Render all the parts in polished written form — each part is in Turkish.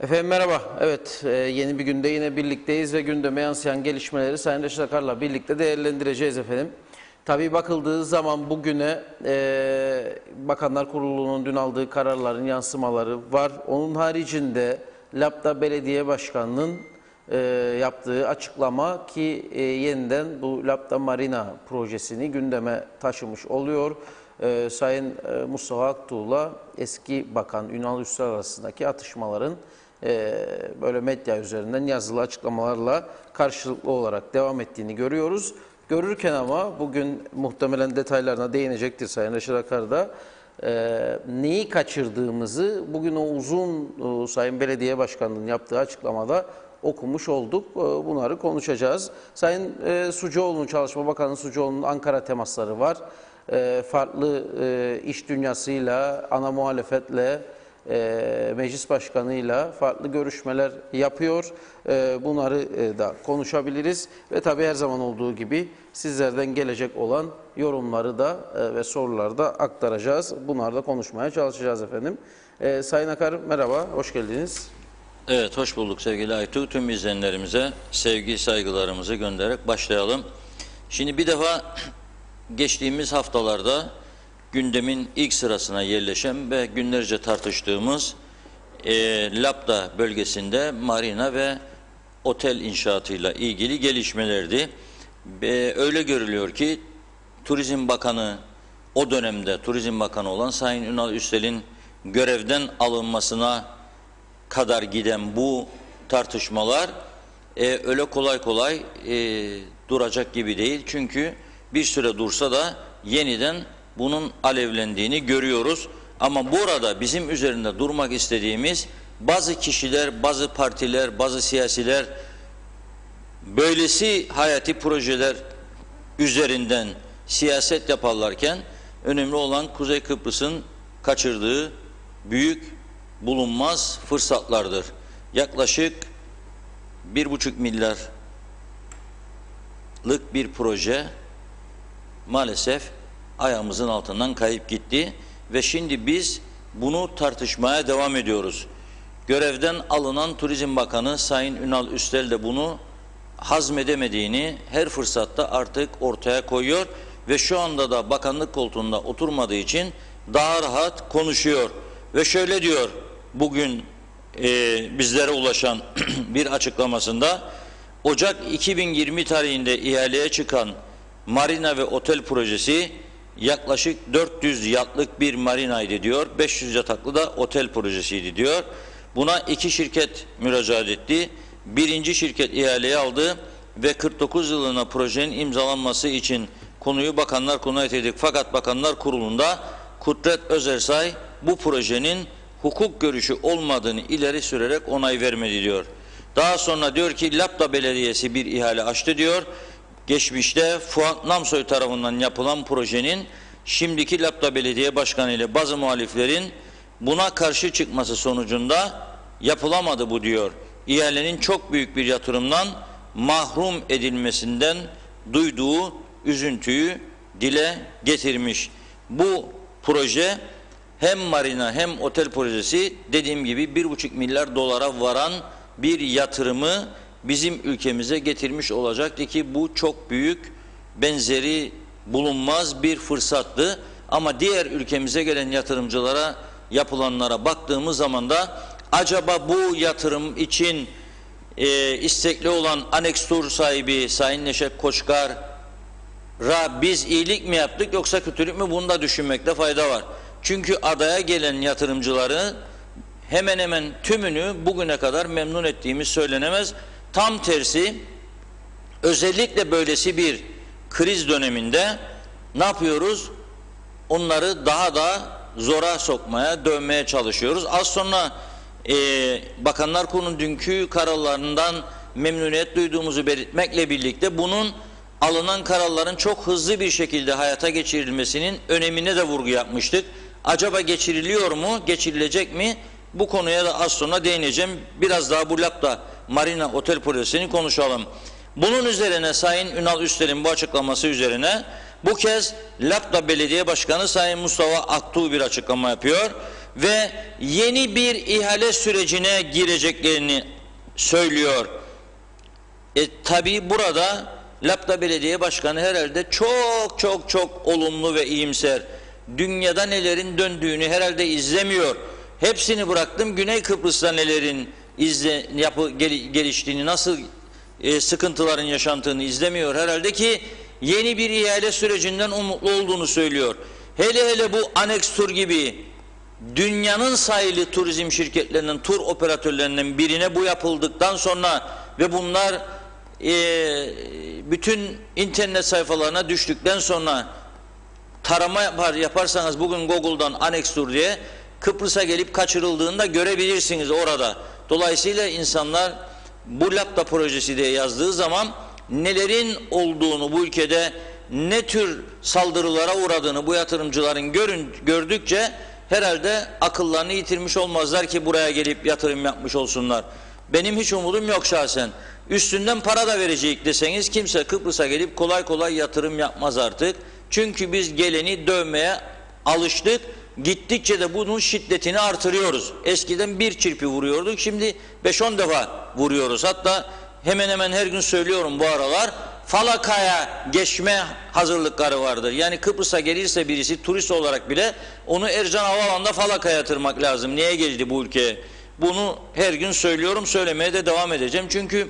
Efendim merhaba. Evet, yeni bir günde yine birlikteyiz ve gündeme yansıyan gelişmeleri Sayın Reşit Akar'la birlikte değerlendireceğiz efendim. Tabii bakıldığı zaman bugüne Bakanlar Kurulu'nun dün aldığı kararların yansımaları var. Onun haricinde Labda Belediye Başkanı'nın yaptığı açıklama ki yeniden bu Labda Marina projesini gündeme taşımış oluyor. Sayın Mustafa Aktuğ'la eski Bakan Ünal Üstel arasındaki atışmaların böyle medya üzerinden yazılı açıklamalarla karşılıklı olarak devam ettiğini görüyoruz. Görürken ama bugün muhtemelen detaylarına değinecektir Sayın Reşit Akar da. Neyi kaçırdığımızı bugün o uzun Sayın Belediye Başkanı'nın yaptığı açıklamada okumuş olduk. Bunları konuşacağız. Sayın Sucuoğlu'nun, Çalışma Bakanı Sucuoğlu'nun Ankara temasları var. Farklı iş dünyasıyla, ana muhalefetle, meclis başkanıyla farklı görüşmeler yapıyor. Bunları da konuşabiliriz ve tabii her zaman olduğu gibi sizlerden gelecek olan yorumları da ve soruları da aktaracağız. Bunları da konuşmaya çalışacağız efendim. Sayın Akar merhaba, hoş geldiniz. Evet, hoş bulduk sevgili Aytu. Tüm izleyenlerimize sevgi saygılarımızı göndererek başlayalım. Şimdi bir defa geçtiğimiz haftalarda gündemin ilk sırasına yerleşen ve günlerce tartıştığımız Labda bölgesinde marina ve otel inşaatıyla ilgili gelişmelerdi. Öyle görülüyor ki Turizm Bakanı, o dönemde Turizm Bakanı olan Sayın Ünal Üstel'in görevden alınmasına kadar giden bu tartışmalar öyle kolay kolay duracak gibi değil. Çünkü bir süre dursa da yeniden bunun alevlendiğini görüyoruz. Ama burada bizim üzerinde durmak istediğimiz bazı kişiler, bazı partiler, bazı siyasiler böylesi hayati projeler üzerinden siyaset yaparlarken önemli olan Kuzey Kıbrıs'ın kaçırdığı büyük bulunmaz fırsatlardır. Yaklaşık 1,5 milyarlık bir proje maalesef ayağımızın altından kayıp gitti ve şimdi biz bunu tartışmaya devam ediyoruz. Görevden alınan Turizm Bakanı Sayın Ünal Üstel de bunu hazmedemediğini her fırsatta artık ortaya koyuyor ve şu anda da bakanlık koltuğunda oturmadığı için daha rahat konuşuyor ve şöyle diyor bugün bizlere ulaşan bir açıklamasında: Ocak 2020 tarihinde ihaleye çıkan marina ve otel projesi yaklaşık 400 yatlık bir marinaydı diyor. 500 yataklı da otel projesiydi diyor. Buna 2 şirket müracaat etti. Birinci şirket ihaleyi aldı ve 49 yılına projenin imzalanması için konuyu Bakanlar Kurulu'na ilettik. Fakat Bakanlar Kurulu'nda Kudret Özersay bu projenin hukuk görüşü olmadığını ileri sürerek onay vermedi diyor. Daha sonra diyor ki Labda Belediyesi bir ihale açtı diyor. Geçmişte Fuat Namsoy tarafından yapılan projenin şimdiki Labda Belediye Başkanı ile bazı muhaliflerin buna karşı çıkması sonucunda yapılamadı bu diyor. İhalenin çok büyük bir yatırımdan mahrum edilmesinden duyduğu üzüntüyü dile getirmiş. Bu proje hem marina hem otel projesi dediğim gibi 1,5 milyar dolara varan bir yatırımı bizim ülkemize getirmiş olacaktı ki bu çok büyük, benzeri bulunmaz bir fırsattı. Ama diğer ülkemize gelen yatırımcılara, yapılanlara baktığımız zaman da acaba bu yatırım için istekli olan Annex Tur sahibi Sayın Neşet Koçkar'a biz iyilik mi yaptık yoksa kötülük mü, bunu da düşünmekte fayda var. Çünkü adaya gelen yatırımcıları hemen hemen tümünü bugüne kadar memnun ettiğimiz söylenemez. Tam tersi, özellikle böylesi bir kriz döneminde ne yapıyoruz? Onları daha da zora sokmaya, dövmeye çalışıyoruz. Az sonra Bakanlar Kurulu'nun dünkü kararlarından memnuniyet duyduğumuzu belirtmekle birlikte bunun alınan kararların çok hızlı bir şekilde hayata geçirilmesinin önemine de vurgu yapmıştık. Acaba geçiriliyor mu, geçirilecek mi? Bu konuya da az sonra değineceğim. Biraz daha bu Labda Marina Otel projesini konuşalım. Bunun üzerine Sayın Ünal Üstel'in bu açıklaması üzerine bu kez Labda Belediye Başkanı Sayın Mustafa Aktuğ bir açıklama yapıyor ve yeni bir ihale sürecine gireceklerini söylüyor. Tabii burada Lapta Belediye Başkanı herhalde çok olumlu ve iyimser. Dünyada nelerin döndüğünü herhalde izlemiyor. Hepsini bıraktım. Güney Kıbrıs'ta nelerin geliştiğini, nasıl sıkıntıların yaşantığını izlemiyor. Herhalde ki yeni bir ihale sürecinden umutlu olduğunu söylüyor. Hele bu Annex Tur gibi dünyanın sayılı turizm şirketlerinin, tur operatörlerinden birine bu yapıldıktan sonra ve bunlar bütün internet sayfalarına düştükten sonra tarama yaparsanız bugün Google'dan Annex Tur diye Kıbrıs'a gelip kaçırıldığında görebilirsiniz orada. Dolayısıyla insanlar bu Lapta projesi diye yazdığı zaman nelerin olduğunu, bu ülkede ne tür saldırılara uğradığını bu yatırımcıların gördükçe herhalde akıllarını yitirmiş olmazlar ki buraya gelip yatırım yapmış olsunlar. Benim hiç umudum yok şahsen. Üstünden para da verecek deseniz kimse Kıbrıs'a gelip kolay yatırım yapmaz artık. Çünkü biz geleni dövmeye alıştık. Gittikçe de bunun şiddetini artırıyoruz. Eskiden bir çirpi vuruyorduk, şimdi 5-10 defa vuruyoruz. Hatta hemen her gün söylüyorum bu aralar, falakaya geçme hazırlıkları vardır. Yani Kıbrıs'a gelirse birisi turist olarak bile onu Ercan Havalan'da falakaya yatırmak lazım. Niye geldi bu ülkeye? Bunu her gün söylüyorum, söylemeye de devam edeceğim. Çünkü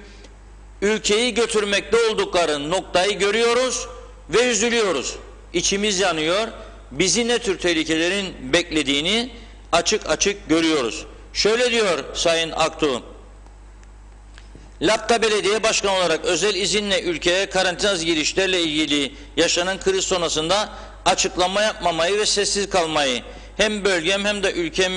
ülkeyi götürmekte oldukları noktayı görüyoruz ve üzülüyoruz. İçimiz yanıyor. Bizi ne tür tehlikelerin beklediğini açık görüyoruz. Şöyle diyor Sayın Aktu: Lapta Belediye Başkanı olarak özel izinle ülkeye karantinasız girişlerle ilgili yaşanan kriz sonrasında açıklama yapmamayı ve sessiz kalmayı, hem bölgem hem de ülkem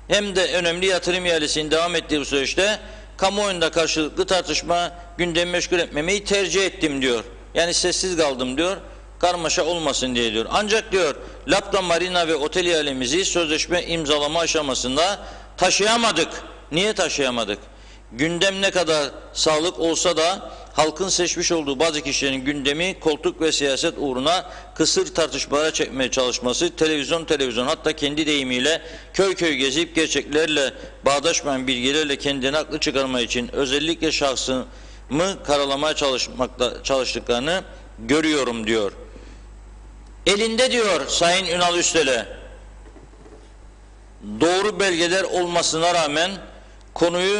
hem de önemli yatırım ihalesinin devam ettiği bu süreçte kamuoyunda karşılıklı tartışma gündemi meşgul etmemeyi tercih ettim diyor. Yani sessiz kaldım diyor, karmaşa olmasın diye diyor. Ancak diyor Lapta Marina ve otel ihalemizi sözleşme imzalama aşamasında taşıyamadık. Niye taşıyamadık? Gündem ne kadar sağlık olsa da halkın seçmiş olduğu bazı kişilerin gündemi koltuk ve siyaset uğruna kısır tartışmalara çekmeye çalışması, televizyon hatta kendi deyimiyle köy gezip gerçeklerle bağdaşmayan bilgilerle kendini haklı çıkarma için özellikle şahsımı karalamaya çalıştıklarını görüyorum diyor. Elinde diyor Sayın Ünal Üstel'e doğru belgeler olmasına rağmen konuyu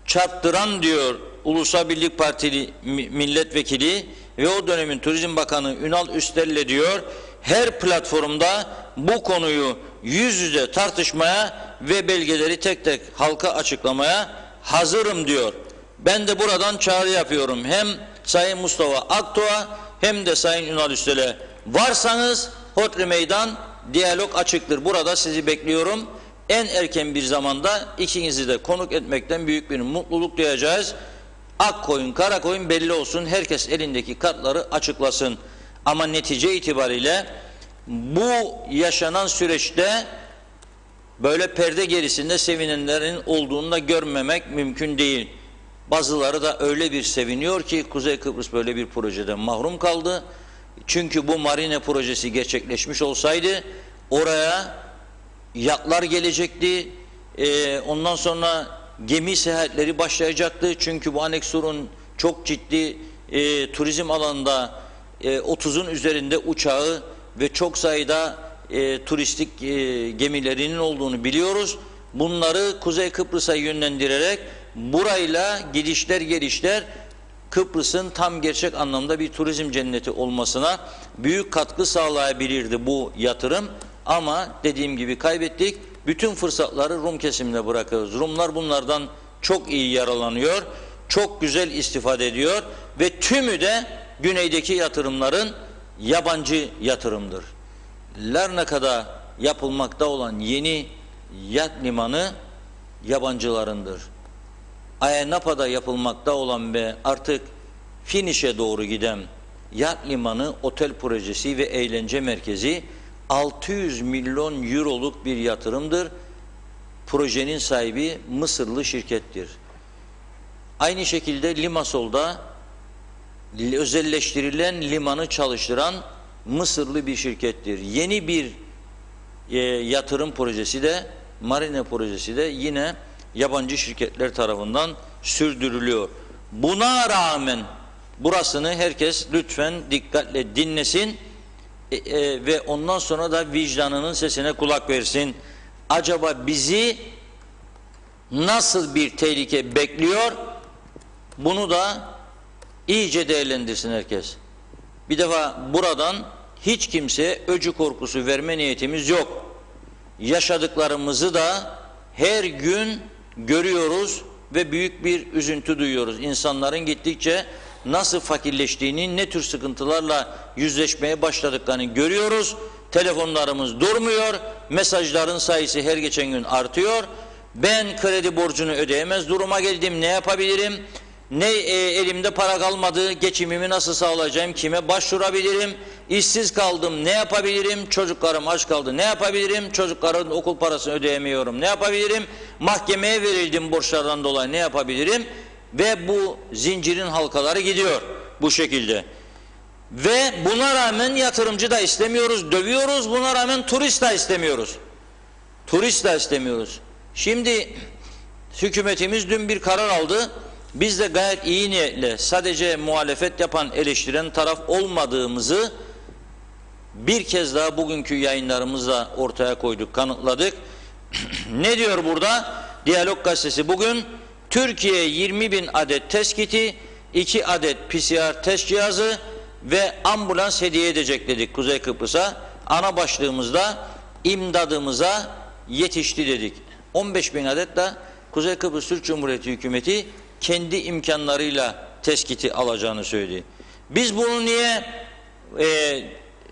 çarptıran diyor Ulusal Birlik Partili milletvekili ve o dönemin Turizm Bakanı Ünal Üstel'le diyor her platformda bu konuyu yüz yüze tartışmaya ve belgeleri tek tek halka açıklamaya hazırım diyor. Ben de buradan çağrı yapıyorum. Hem Sayın Mustafa Akdoğ'a hem de Sayın Ünal Üstel'e varsanız Hodri Meydan diyalog açıktır. Burada sizi bekliyorum. En erken bir zamanda ikinizi de konuk etmekten büyük bir mutluluk duyacağız. Ak koyun kara koyun belli olsun. Herkes elindeki kartları açıklasın. Ama netice itibariyle bu yaşanan süreçte böyle perde gerisinde sevinenlerin olduğunu da görmemek mümkün değil. Bazıları da öyle bir seviniyor ki Kuzey Kıbrıs böyle bir projeden mahrum kaldı. Çünkü bu marine projesi gerçekleşmiş olsaydı oraya yatlar gelecekti. Ondan sonra gemi seyahatleri başlayacaktı. Çünkü bu Annex Tur'un çok ciddi turizm alanında 30'un üzerinde uçağı ve çok sayıda turistik gemilerinin olduğunu biliyoruz. Bunları Kuzey Kıbrıs'a yönlendirerek burayla gidişler gelişler Kıbrıs'ın tam gerçek anlamda bir turizm cenneti olmasına büyük katkı sağlayabilirdi bu yatırım. Ama dediğim gibi kaybettik. Bütün fırsatları Rum kesimine bırakıyoruz. Rumlar bunlardan çok iyi yaralanıyor. Çok güzel istifade ediyor. Ve tümü de güneydeki yatırımların yabancı yatırımdır. Larnaka'da yapılmakta olan yeni yat limanı yabancılarındır. Ayia Napa'da yapılmakta olan ve artık finişe doğru giden yat limanı, otel projesi ve eğlence merkezi 600 milyon euroluk bir yatırımdır. Projenin sahibi Mısırlı şirkettir. Aynı şekilde Limassol'da özelleştirilen limanı çalıştıran Mısırlı bir şirkettir. Yeni bir yatırım projesi de marina projesi de yine yabancı şirketler tarafından sürdürülüyor. Buna rağmen burasını herkes lütfen dikkatle dinlesin ve ondan sonra da vicdanının sesine kulak versin. Acaba bizi nasıl bir tehlike bekliyor? Bunu da iyice değerlendirsin herkes. Bir defa buradan hiç kimseye öcü korkusu verme niyetimiz yok. Yaşadıklarımızı da her gün görüyoruz ve büyük bir üzüntü duyuyoruz. İnsanların gittikçe nasıl fakirleştiğini, ne tür sıkıntılarla yüzleşmeye başladıklarını görüyoruz. Telefonlarımız durmuyor, mesajların sayısı her geçen gün artıyor. Ben kredi borcunu ödeyemez duruma geldim, ne yapabilirim? Elimde para kalmadı, geçimimi nasıl sağlayacağım, kime başvurabilirim? İşsiz kaldım, ne yapabilirim? Çocuklarım aç kaldı, ne yapabilirim? Çocukların okul parasını ödeyemiyorum, ne yapabilirim? Mahkemeye verildim borçlardan dolayı, ne yapabilirim? Ve bu zincirin halkaları gidiyor bu şekilde. Ve buna rağmen yatırımcı da istemiyoruz, dövüyoruz, buna rağmen turist de istemiyoruz. Turist de istemiyoruz. Şimdi hükümetimiz dün bir karar aldı. Biz de gayet iyi niyetle sadece muhalefet yapan, eleştiren taraf olmadığımızı bir kez daha bugünkü yayınlarımızla ortaya koyduk, kanıtladık. Ne diyor burada? Diyalog Gazetesi bugün Türkiye 20.000 adet test kiti, 2 adet PCR test cihazı ve ambulans hediye edecek dedik Kuzey Kıbrıs'a. Ana başlığımızda imdadımıza yetişti dedik. 15.000 adet de Kuzey Kıbrıs Türk Cumhuriyeti hükümeti kendi imkanlarıyla test kiti alacağını söyledi. Biz bunu niye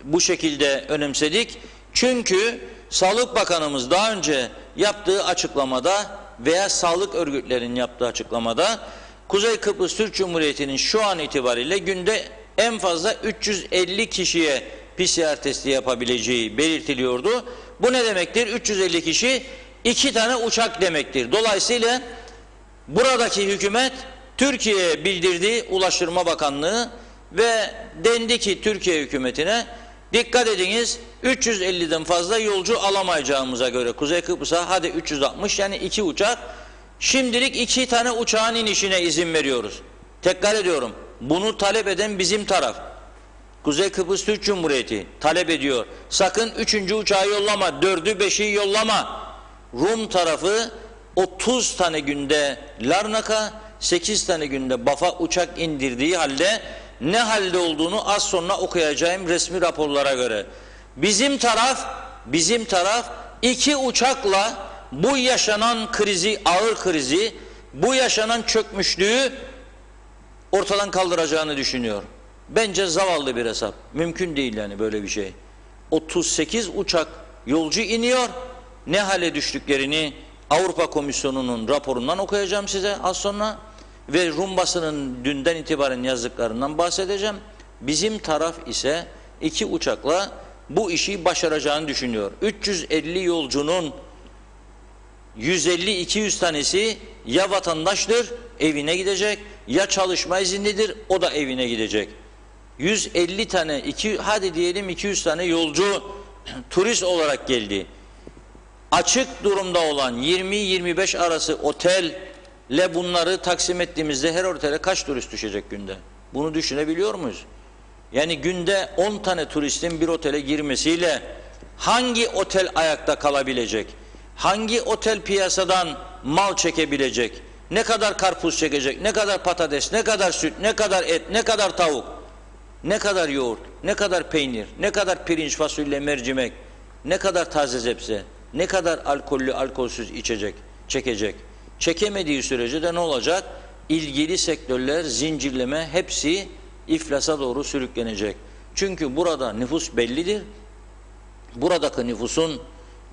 bu şekilde önemsedik? Çünkü Sağlık Bakanımız daha önce yaptığı açıklamada veya sağlık örgütlerinin yaptığı açıklamada Kuzey Kıbrıs Türk Cumhuriyeti'nin şu an itibariyle günde en fazla 350 kişiye PCR testi yapabileceği belirtiliyordu. Bu ne demektir? 350 kişi 2 tane uçak demektir. Dolayısıyla buradaki hükümet Türkiye'ye bildirdi, Ulaştırma Bakanlığı ve dendi ki Türkiye hükümetine dikkat ediniz 350'den fazla yolcu alamayacağımıza göre Kuzey Kıbrıs'a hadi 360 yani 2 uçak şimdilik 2 tane uçağın inişine izin veriyoruz. Tekrar ediyorum bunu talep eden bizim taraf. Kuzey Kıbrıs Türk Cumhuriyeti talep ediyor. Sakın 3. uçağı yollama, 4'ü 5'i yollama. Rum tarafı 30 tane günde Larnaka, 8 tane günde Baf'a uçak indirdiği halde ne halde olduğunu az sonra okuyacağım resmi raporlara göre. Bizim taraf 2 uçakla bu yaşanan krizi, ağır krizi, bu yaşanan çökmüşlüğü ortadan kaldıracağını düşünüyor. Bence zavallı bir hesap. Mümkün değil yani böyle bir şey. 38 uçak yolcu iniyor. Ne hale düştüklerini Avrupa Komisyonu'nun raporundan okuyacağım size az sonra. Ve Rum basının dünden itibaren yazdıklarından bahsedeceğim. Bizim taraf ise 2 uçakla bu işi başaracağını düşünüyor. 350 yolcunun 150-200 tanesi ya vatandaştır, evine gidecek, ya çalışma izinlidir, o da evine gidecek. 150 tane, hadi diyelim 200 tane yolcu turist olarak geldi. Açık durumda olan 20-25 arası otelle bunları taksim ettiğimizde her otele kaç turist düşecek günde? Bunu düşünebiliyor muyuz? Yani günde 10 tane turistin bir otele girmesiyle hangi otel ayakta kalabilecek? Hangi otel piyasadan mal çekebilecek? Ne kadar karpuz çekecek? Ne kadar patates? Ne kadar süt? Ne kadar et? Ne kadar tavuk? Ne kadar yoğurt? Ne kadar peynir? Ne kadar pirinç, fasulye, mercimek? Ne kadar taze zepse? Ne kadar alkollü, alkolsüz içecek, çekecek? Çekemediği sürece de ne olacak? İlgili sektörler, zincirleme hepsi iflasa doğru sürüklenecek. Çünkü burada nüfus bellidir. Buradaki nüfusun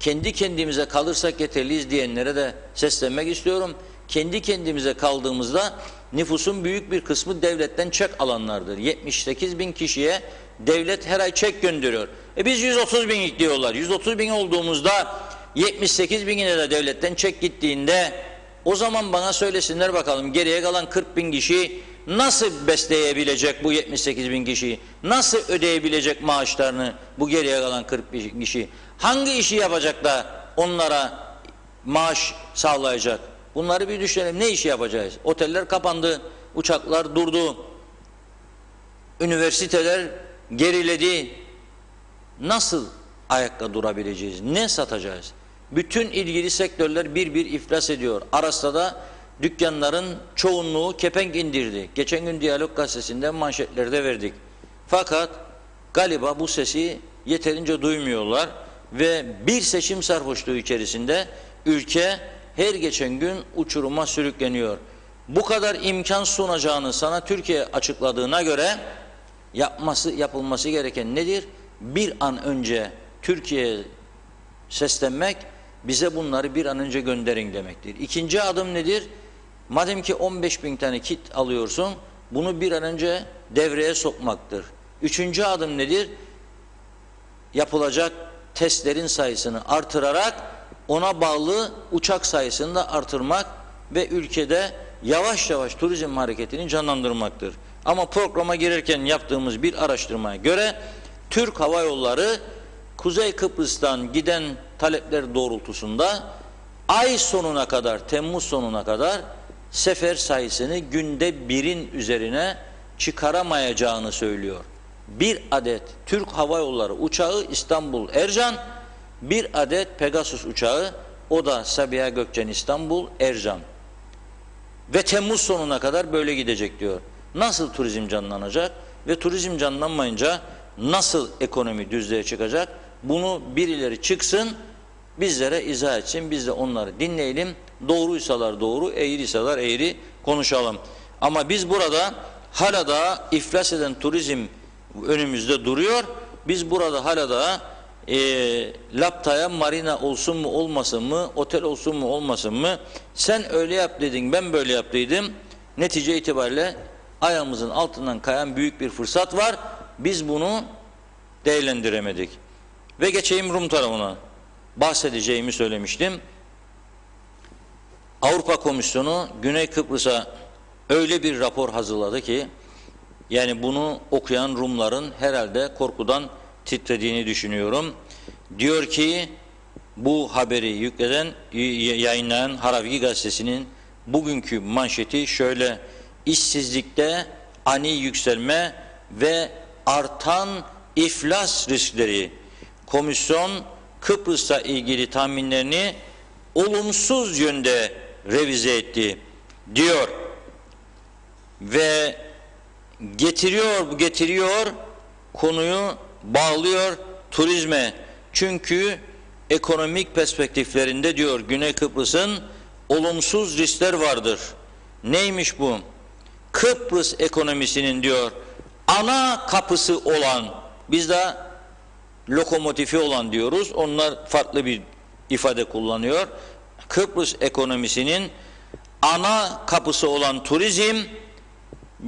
kendi kendimize kalırsak yeterliyiz diyenlere de seslenmek istiyorum. Kendi kendimize kaldığımızda nüfusun büyük bir kısmı devletten çek alanlardır. 78 bin kişiye devlet her ay çek gönderiyor. Biz 130 bin diyorlar. 130 bin olduğumuzda 78 binine de devletten çek gittiğinde o zaman bana söylesinler bakalım geriye kalan 40 bin kişi nasıl besleyebilecek bu 78 bin kişiyi? Nasıl ödeyebilecek maaşlarını bu geriye kalan 40 bin kişi? Hangi işi yapacak da onlara maaş sağlayacak? Bunları bir düşünelim. Ne işi yapacağız? Oteller kapandı, uçaklar durdu, üniversiteler geriledi. Nasıl ayakta durabileceğiz? Ne satacağız? Bütün ilgili sektörler bir bir iflas ediyor. Aras'ta da dükkanların çoğunluğu kepenk indirdi. Geçen gün Diyalog Gazetesi'nde manşetlerde verdik. Fakat galiba bu sesi yeterince duymuyorlar ve bir seçim sarhoşluğu içerisinde ülke her geçen gün uçuruma sürükleniyor. Bu kadar imkan sunacağını sana Türkiye açıkladığına göre yapılması gereken nedir? Bir an önce Türkiye'ye seslenmek, bize bunları bir an önce gönderin demektir. İkinci adım nedir? Madem ki 15.000 tane kit alıyorsun, bunu bir an önce devreye sokmaktır. Üçüncü adım nedir? Yapılacak testlerin sayısını artırarak ona bağlı uçak sayısını da artırmak ve ülkede yavaş yavaş turizm hareketini canlandırmaktır. Ama programa girerken yaptığımız bir araştırmaya göre Türk Hava Yolları Kuzey Kıbrıs'tan giden talepler doğrultusunda ay sonuna kadar, Temmuz sonuna kadar sefer sayısını günde birin üzerine çıkaramayacağını söylüyor. Bir adet Türk Hava Yolları uçağı İstanbul Ercan, bir adet Pegasus uçağı, o da Sabiha Gökçen İstanbul Ercan. Ve Temmuz sonuna kadar böyle gidecek diyor. Nasıl turizm canlanacak ve turizm canlanmayınca nasıl ekonomi düzlüğe çıkacak? Bunu birileri çıksın, bizlere izah etsin, biz de onları dinleyelim. Doğruysalar doğru, eğriyseler eğri konuşalım. Ama biz burada hala da iflas eden turizm önümüzde duruyor. Biz burada hala da Lapta'ya marina olsun mu olmasın mı, otel olsun mu olmasın mı, sen öyle yap dedin, ben böyle yaptıydım. Netice itibariyle ayağımızın altından kayan büyük bir fırsat var. Biz bunu değerlendiremedik. Ve geçeyim Rum tarafına. Bahsedeceğimi söylemiştim. Avrupa Komisyonu Güney Kıbrıs'a öyle bir rapor hazırladı ki, yani bunu okuyan Rumların herhalde korkudan titrediğini düşünüyorum. Diyor ki, bu haberi yayınlayan Haravgi Gazetesi'nin bugünkü manşeti şöyle: işsizlikte ani yükselme ve artan iflas riskleri. Komisyon Kıbrıs'la ilgili tahminlerini olumsuz yönde revize etti diyor ve getiriyor konuyu bağlıyor turizme. Çünkü ekonomik perspektiflerinde diyor Güney Kıbrıs'ın olumsuz riskler vardır. Neymiş bu? Kıbrıs ekonomisinin diyor ana kapısı olan, biz de lokomotifi olan diyoruz. Onlar farklı bir ifade kullanıyor. Kıbrıs ekonomisinin ana kapısı olan turizm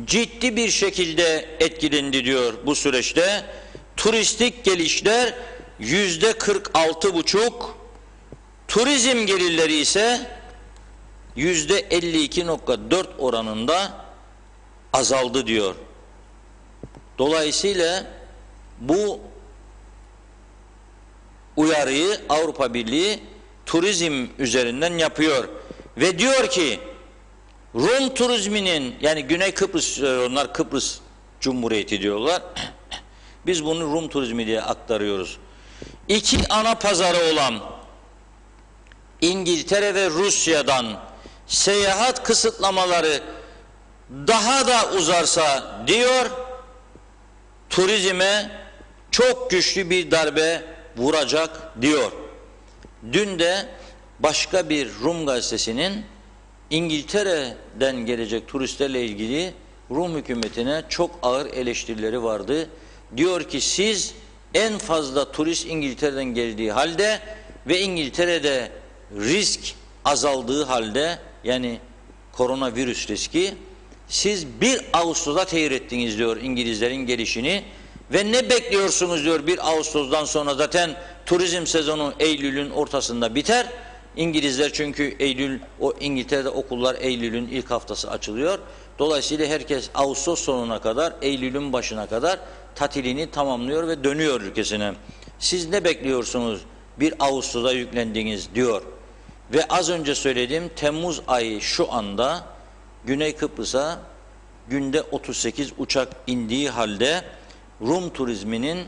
ciddi bir şekilde etkilendi diyor bu süreçte. Turistik gelişler %46,5, turizm gelirleri ise %52,4 oranında azaldı diyor. Dolayısıyla bu uyarıyı Avrupa Birliği turizm üzerinden yapıyor ve diyor ki Rum turizminin, yani Güney Kıbrıs, onlar Kıbrıs Cumhuriyeti diyorlar. Biz bunu Rum turizmi diye aktarıyoruz. İki ana pazarı olan İngiltere ve Rusya'dan seyahat kısıtlamaları daha da uzarsa diyor, turizme çok güçlü bir darbe vuracak diyor. Dün de başka bir Rum gazetesinin İngiltere'den gelecek turistlerle ilgili Rum hükümetine çok ağır eleştirileri vardı. Diyor ki siz en fazla turist İngiltere'den geldiği halde ve İngiltere'de risk azaldığı halde, yani koronavirüs riski, siz 1 Ağustos'ta teyir ettiniz diyor İngilizlerin gelişini ve ne bekliyorsunuz diyor 1 Ağustos'tan sonra zaten turizm sezonu Eylül'ün ortasında biter. İngilizler çünkü İngiltere'de okullar Eylül'ün ilk haftası açılıyor. Dolayısıyla herkes Ağustos sonuna kadar, Eylül'ün başına kadar tatilini tamamlıyor ve dönüyor ülkesine. Siz ne bekliyorsunuz 1 Ağustos'ta yüklendiniz diyor. Ve az önce söylediğim Temmuz ayı şu anda Güney Kıbrıs'a günde 38 uçak indiği halde Rum turizminin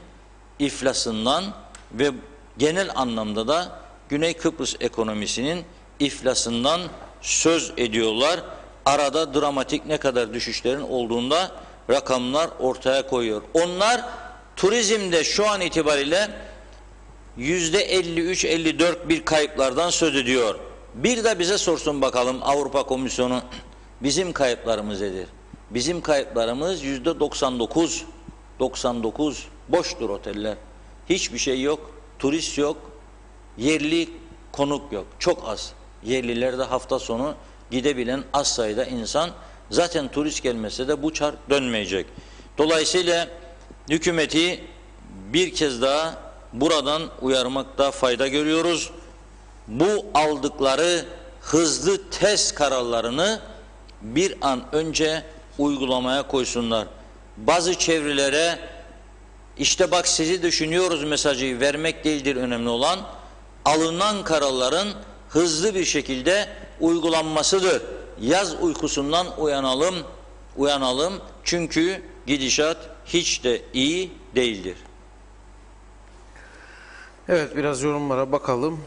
iflasından ve genel anlamda da Güney Kıbrıs ekonomisinin iflasından söz ediyorlar. Arada dramatik ne kadar düşüşlerin olduğunda rakamlar ortaya koyuyor. Onlar turizmde şu an itibariyle %53-54 bir kayıplardan söz ediyor. Bir de bize sorsun bakalım Avrupa Komisyonu bizim kayıplarımız nedir? Bizim kayıplarımız %99. 99 boştur oteller. Hiçbir şey yok, turist yok, yerli konuk yok. Çok az. Yerlilerde hafta sonu gidebilen az sayıda insan, zaten turist gelmese de bu çark dönmeyecek. Dolayısıyla hükümeti bir kez daha buradan uyarmakta fayda görüyoruz. Bu aldıkları hızlı test kararlarını bir an önce uygulamaya koysunlar. Bazı çevrelere işte bak sizi düşünüyoruz mesajı vermek değildir önemli olan, alınan kararların hızlı bir şekilde uygulanmasıdır. Yaz uykusundan uyanalım çünkü gidişat hiç de iyi değildir. Evet, biraz yorumlara bakalım.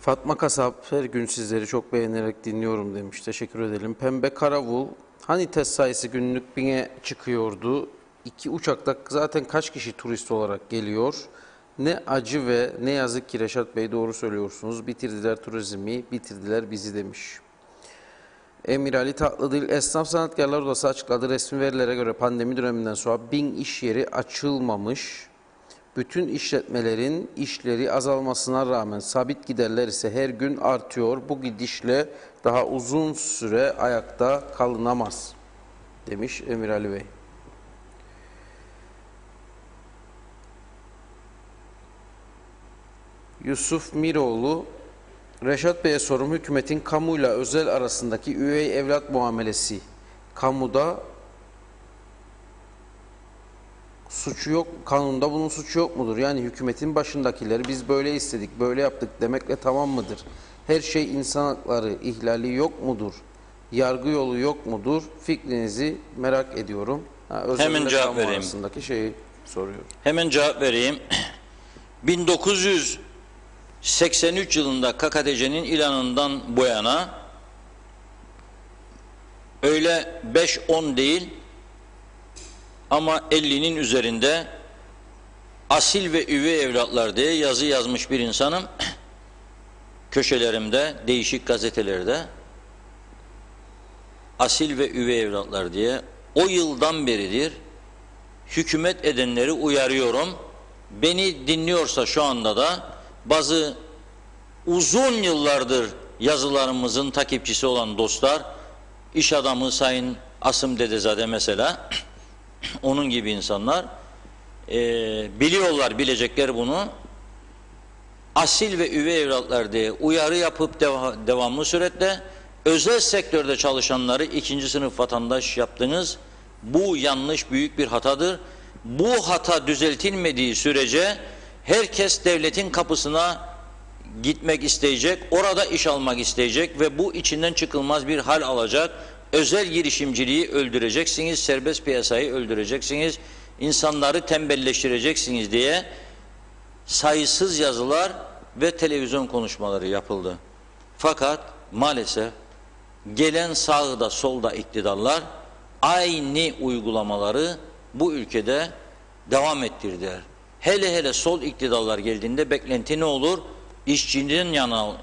Fatma Kasap her gün sizleri çok beğenerek dinliyorum demiş. Teşekkür edelim. Pembe Karavul, hani test sayısı günlük 1000'e çıkıyordu. 2 uçakta zaten kaç kişi turist olarak geliyor? Ne acı ve ne yazık ki Reşat Bey, doğru söylüyorsunuz. Bitirdiler turizmi, bitirdiler bizi demiş. Emir Ali Tatlıdil, Esnaf Sanatkarlar Odası açıkladı. Resmi verilere göre pandemi döneminden sonra 1000 iş yeri açılmamış. Bütün işletmelerin işleri azalmasına rağmen sabit giderler ise her gün artıyor. Bu gidişle daha uzun süre ayakta kalınamaz demiş Emir Ali Bey. Yusuf Miroğlu, Reşat Bey'e sorum, hükümetin kamuyla özel arasındaki üvey evlat muamelesi, kamuda suçu yok, kanunda bunun suçu yok mudur? Yani hükümetin başındakileri biz böyle istedik, böyle yaptık demekle tamam mıdır? Her şey insan hakları ihlali yok mudur? Yargı yolu yok mudur? Fikrinizi merak ediyorum. Hemen cevap vereyim. Arasındaki şeyi soruyorum. Hemen cevap vereyim. 1983 yılında KKTC'nin ilanından bu yana öyle 5-10 değil ama 50'nin üzerinde asil ve üvey evlatlar diye yazı yazmış bir insanım. Köşelerimde, değişik gazetelerde asil ve üvey evlatlar diye o yıldan beridir hükümet edenleri uyarıyorum. Beni dinliyorsa şu anda da bazı uzun yıllardır yazılarımızın takipçisi olan dostlar, iş adamı Sayın Asım Dedezade mesela, onun gibi insanlar biliyorlar, bilecekler bunu. Asil ve üvey evlatlar diye uyarı yapıp devamlı suretle özel sektörde çalışanları ikinci sınıf vatandaş yaptınız. Bu yanlış, büyük bir hatadır. Bu hata düzeltilmediği sürece herkes devletin kapısına gitmek isteyecek, orada iş almak isteyecek ve bu içinden çıkılmaz bir hal alacak. Özel girişimciliği öldüreceksiniz, serbest piyasayı öldüreceksiniz, insanları tembelleştireceksiniz diye sayısız yazılar ve televizyon konuşmaları yapıldı. Fakat maalesef gelen sağda solda iktidarlar aynı uygulamaları bu ülkede devam ettirdiler. Hele hele sol iktidarlar geldiğinde beklenti ne olur? İşçinin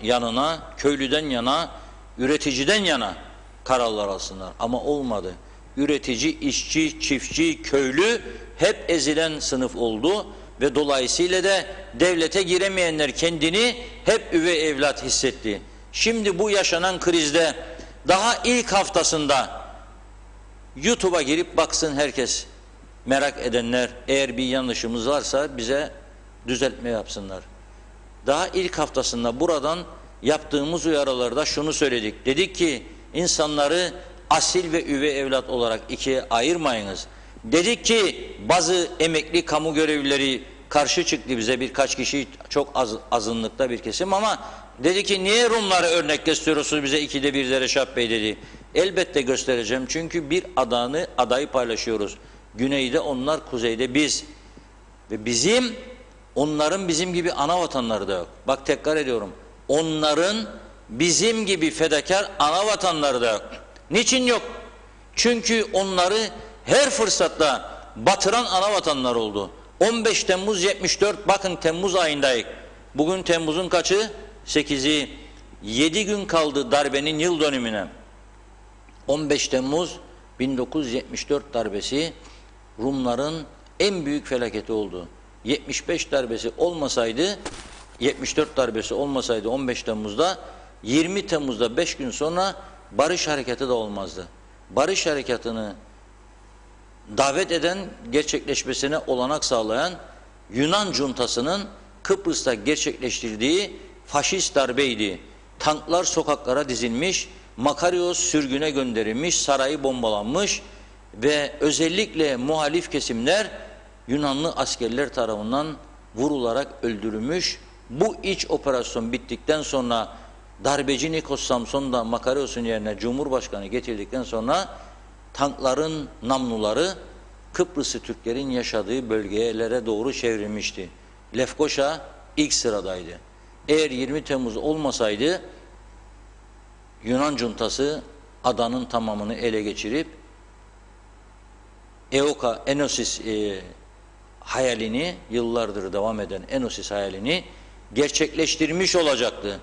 yanına, köylüden yana, üreticiden yana kararlar alsınlar. Ama olmadı. Üretici, işçi, çiftçi, köylü hep ezilen sınıf oldu ve dolayısıyla da devlete giremeyenler kendini hep üvey evlat hissetti. Şimdi bu yaşanan krizde daha ilk haftasında YouTube'a girip baksın herkes, merak edenler, eğer bir yanlışımız varsa bize düzeltme yapsınlar. Daha ilk haftasında buradan yaptığımız uyarılarda şunu söyledik. Dedik ki insanları asil ve üvey evlat olarak ikiye ayırmayınız. Dedik ki bazı emekli kamu görevlileri karşı çıktı bize birkaç kişi, çok azınlıkta bir kesim, ama dedi ki niye Rumları örnek gösteriyorsunuz bize, 2'de 1'de Reşat Bey dedi. Elbette göstereceğim, çünkü bir adayı paylaşıyoruz. Güneyde onlar, kuzeyde biz. Ve onların bizim gibi ana vatanları da yok. Bak tekrar ediyorum. Onların bizim gibi fedakar ana vatanları da yok. Niçin yok? Çünkü onları her fırsatta batıran ana vatanlar oldu. 15 Temmuz 74, bakın Temmuz ayındayız. Bugün Temmuz'un kaçı? 8'i. 7 gün kaldı darbenin yıl dönümüne. 15 Temmuz 1974 darbesi Rumların en büyük felaketi oldu. 75 darbesi olmasaydı, 74 darbesi olmasaydı 15 Temmuz'da, 20 Temmuz'da 5 gün sonra barış hareketi de olmazdı. Barış harekatını davet eden, gerçekleşmesine olanak sağlayan Yunan cuntasının Kıbrıs'ta gerçekleştirdiği faşist darbeydi. Tanklar sokaklara dizilmiş, Makarios sürgüne gönderilmiş, sarayı bombalanmış ve özellikle muhalif kesimler Yunanlı askerler tarafından vurularak öldürülmüş. Bu iç operasyon bittikten sonra darbeci Nikos Samson da Makarios'un yerine Cumhurbaşkanı getirdikten sonra tankların namluları Kıbrıslı Türklerin yaşadığı bölgelere doğru çevrilmişti. Lefkoşa ilk sıradaydı. Eğer 20 Temmuz olmasaydı Yunan cuntası adanın tamamını ele geçirip Enosis hayalini, yıllardır devam eden Enosis hayalini gerçekleştirmiş olacaktı.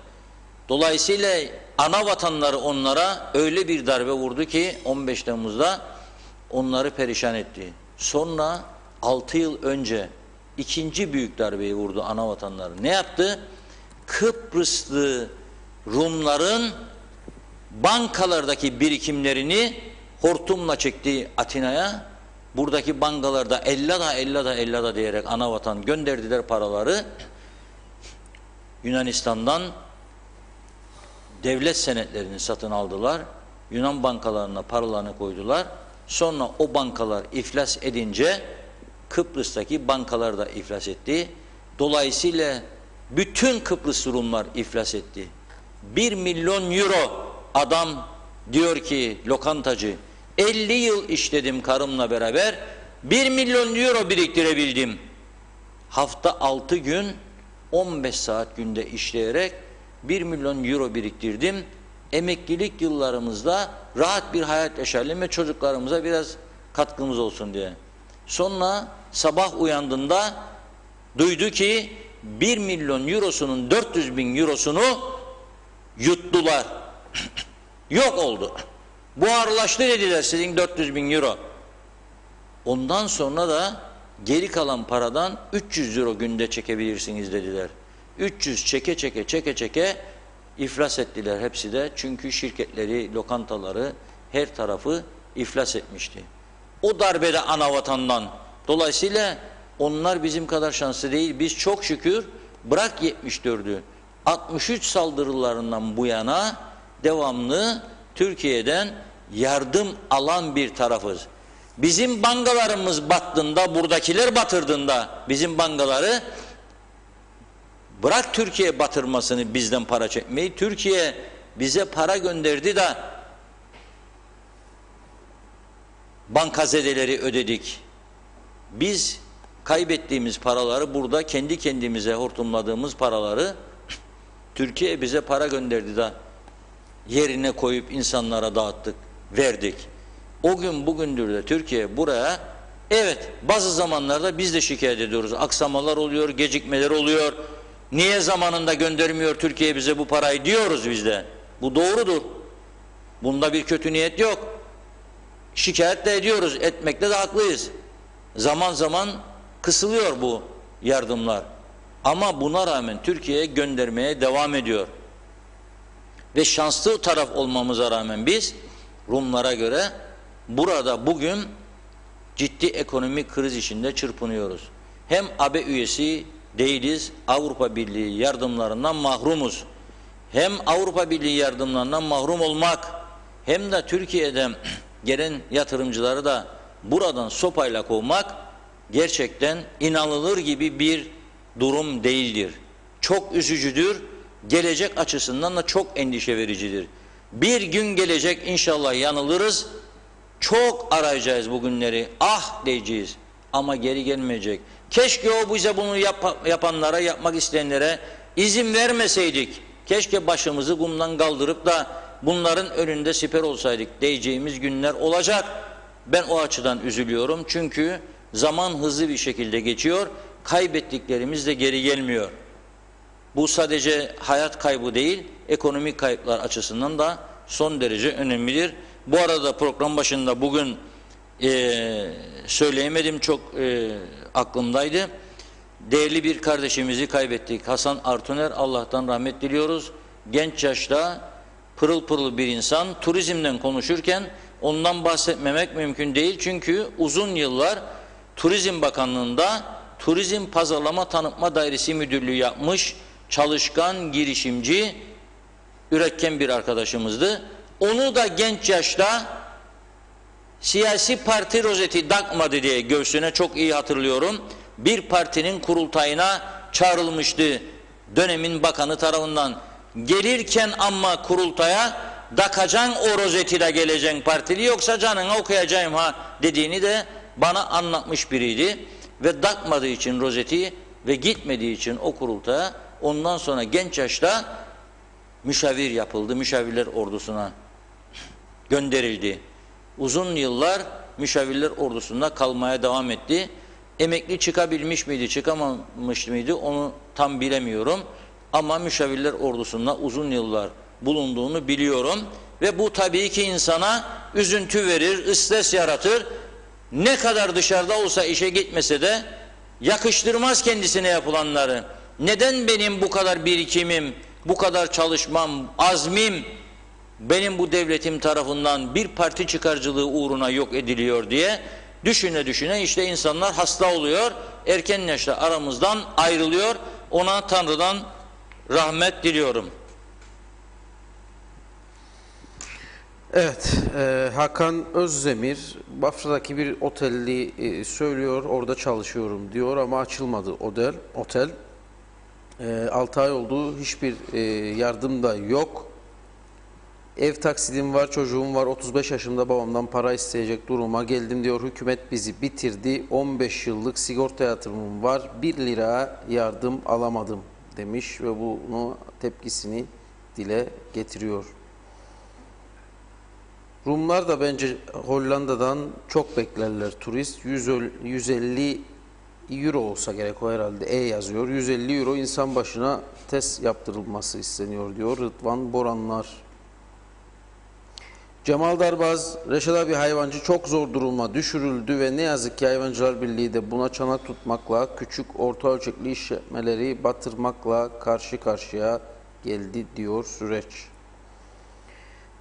Dolayısıyla ana vatanları onlara öyle bir darbe vurdu ki 15 Temmuz'da onları perişan etti. Sonra 6 yıl önce ikinci büyük darbeyi vurdu ana vatanları. Ne yaptı? Kıbrıslı Rumların bankalardaki birikimlerini hortumla çekti Atina'ya. Buradaki bankalarda ellada diyerek ana vatan gönderdiler paraları. Yunanistan'dan devlet senetlerini satın aldılar. Yunan bankalarına paralarını koydular. Sonra o bankalar iflas edince Kıbrıs'taki bankalar da iflas etti. Dolayısıyla bütün Kıbrıs Rumlar iflas etti. 1 milyon euro adam diyor ki lokantacı, 50 yıl işledim karımla beraber, 1 milyon euro biriktirebildim. Hafta 6 gün 15 saat günde işleyerek 1 milyon euro biriktirdim. Emeklilik yıllarımızda rahat bir hayat yaşayalım ve çocuklarımıza biraz katkımız olsun diye. Sonra sabah uyandığında duydu ki 1 milyon eurosunun 400 bin eurosunu yuttular. Yok oldu. Buharlaştı dediler sizin 400 bin euro. Ondan sonra da geri kalan paradan 300 euro günde çekebilirsiniz dediler. 300 çeke iflas ettiler hepsi de. Çünkü şirketleri, lokantaları, her tarafı iflas etmişti. O darbede ana vatandan. Dolayısıyla onlar bizim kadar şanslı değil. Biz çok şükür bırak 74'ü 63 saldırılarından bu yana devamlı Türkiye'den yardım alan bir tarafız. Bizim bankalarımız battığında, buradakiler batırdığında bizim bankaları, bırak Türkiye batırmasını, bizden para çekmeyi, Türkiye bize para gönderdi de bankazedeleri ödedik. Biz kaybettiğimiz paraları, burada kendi kendimize hortumladığımız paraları Türkiye bize para gönderdi de yerine koyup insanlara dağıttık, verdik. O gün bugündür de Türkiye buraya, evet bazı zamanlarda biz de şikayet ediyoruz. Aksamalar oluyor, gecikmeler oluyor. Niye zamanında göndermiyor Türkiye bize bu parayı diyoruz biz de. Bu doğrudur. Bunda bir kötü niyet yok. Şikayet de ediyoruz, etmekte de haklıyız. Zaman zaman kısılıyor bu yardımlar. Ama buna rağmen Türkiye'ye göndermeye devam ediyor. Ve şanslı taraf olmamıza rağmen biz Rumlara göre burada bugün ciddi ekonomik kriz içinde çırpınıyoruz. Hem AB üyesi değiliz, Avrupa Birliği yardımlarından mahrumuz. Hem Avrupa Birliği yardımlarından mahrum olmak, hem de Türkiye'den gelen yatırımcıları da buradan sopayla kovmak gerçekten inanılır gibi bir durum değildir. Çok üzücüdür. Gelecek açısından da çok endişe vericidir. Bir gün gelecek inşallah yanılırız. Çok arayacağız bu günleri. Ah diyeceğiz. Ama geri gelmeyecek. Keşke o bize bunu yapanlara, yapmak isteyenlere izin vermeseydik. Keşke başımızı kumdan kaldırıp da bunların önünde siper olsaydık diyeceğimiz günler olacak. Ben o açıdan üzülüyorum. Çünkü zaman hızlı bir şekilde geçiyor. Kaybettiklerimiz de geri gelmiyor. Bu sadece hayat kaybı değil, ekonomik kayıplar açısından da son derece önemlidir. Bu arada program başında bugün söyleyemedim, çok aklımdaydı. Değerli bir kardeşimizi kaybettik. Hasan Artuner, Allah'tan rahmet diliyoruz. Genç yaşta pırıl pırıl bir insan. Turizmden konuşurken ondan bahsetmemek mümkün değil. Çünkü uzun yıllar Turizm Bakanlığı'nda Turizm Pazarlama Tanıtma Dairesi Müdürlüğü yapmış, çalışkan, girişimci, üretken bir arkadaşımızdı. Onu da genç yaşta siyasi parti rozeti takmadı diye göğsüne, çok iyi hatırlıyorum, bir partinin kurultayına çağrılmıştı dönemin bakanı tarafından. Gelirken ama kurultaya takacaksın o rozeti de geleceksin partili, yoksa canına okuyacağım ha dediğini de bana anlatmış biriydi. Ve takmadığı için rozeti ve gitmediği için o kurultaya, ondan sonra genç yaşta müşavir yapıldı. Müşavirler ordusuna gönderildi. Uzun yıllar müşavirler ordusunda kalmaya devam etti. Emekli çıkabilmiş miydi, çıkamamış mıydı onu tam bilemiyorum. Ama müşavirler ordusunda uzun yıllar bulunduğunu biliyorum. Ve bu tabii ki insana üzüntü verir, stres yaratır. Ne kadar dışarıda olsa, işe gitmese de yakıştırmaz kendisine yapılanları. Neden benim bu kadar birikimim, bu kadar çalışmam, azmim benim bu devletim tarafından bir parti çıkarcılığı uğruna yok ediliyor diye düşüne düşüne işte insanlar hasta oluyor, erken yaşta aramızdan ayrılıyor. Ona Tanrı'dan rahmet diliyorum. Evet, Hakan Özdemir Bafra'daki bir otelli söylüyor, orada çalışıyorum diyor ama açılmadı otel. 6 ay oldu, hiçbir yardım da yok. Ev taksidim var, çocuğum var, 35 yaşımda babamdan para isteyecek duruma geldim diyor. Hükümet bizi bitirdi, 15 yıllık sigorta yatırımım var, 1 lira yardım alamadım demiş ve bunu tepkisini dile getiriyor. Rumlar da bence Hollanda'dan çok beklerler turist. 150 euro olsa gerek, o herhalde yazıyor. 150 euro insan başına test yaptırılması isteniyor diyor Rıdvan Boranlar. Cemal Darbaz, Reşat abi hayvancı çok zor duruma düşürüldü ve ne yazık ki Hayvancılar Birliği de buna çanak tutmakla, küçük orta ölçekli işletmeleri batırmakla karşı karşıya geldi diyor süreç.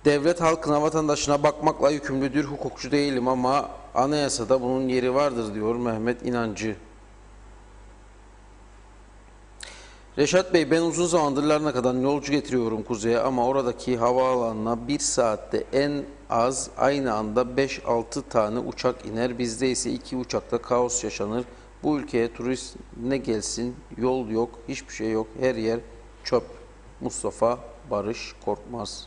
Devlet halkına, vatandaşına bakmakla yükümlüdür. Hukukçu değilim ama anayasada bunun yeri vardır diyor Mehmet İnancı. Reşat Bey, ben uzun zamandır Larnaka'dan yolcu getiriyorum kuzeye ama oradaki havaalanına 1 saatte en az aynı anda 5-6 tane uçak iner. Bizde ise 2 uçakta kaos yaşanır. Bu ülkeye turist ne gelsin, yol yok, hiçbir şey yok, her yer çöp. Mustafa Barış Korkmaz.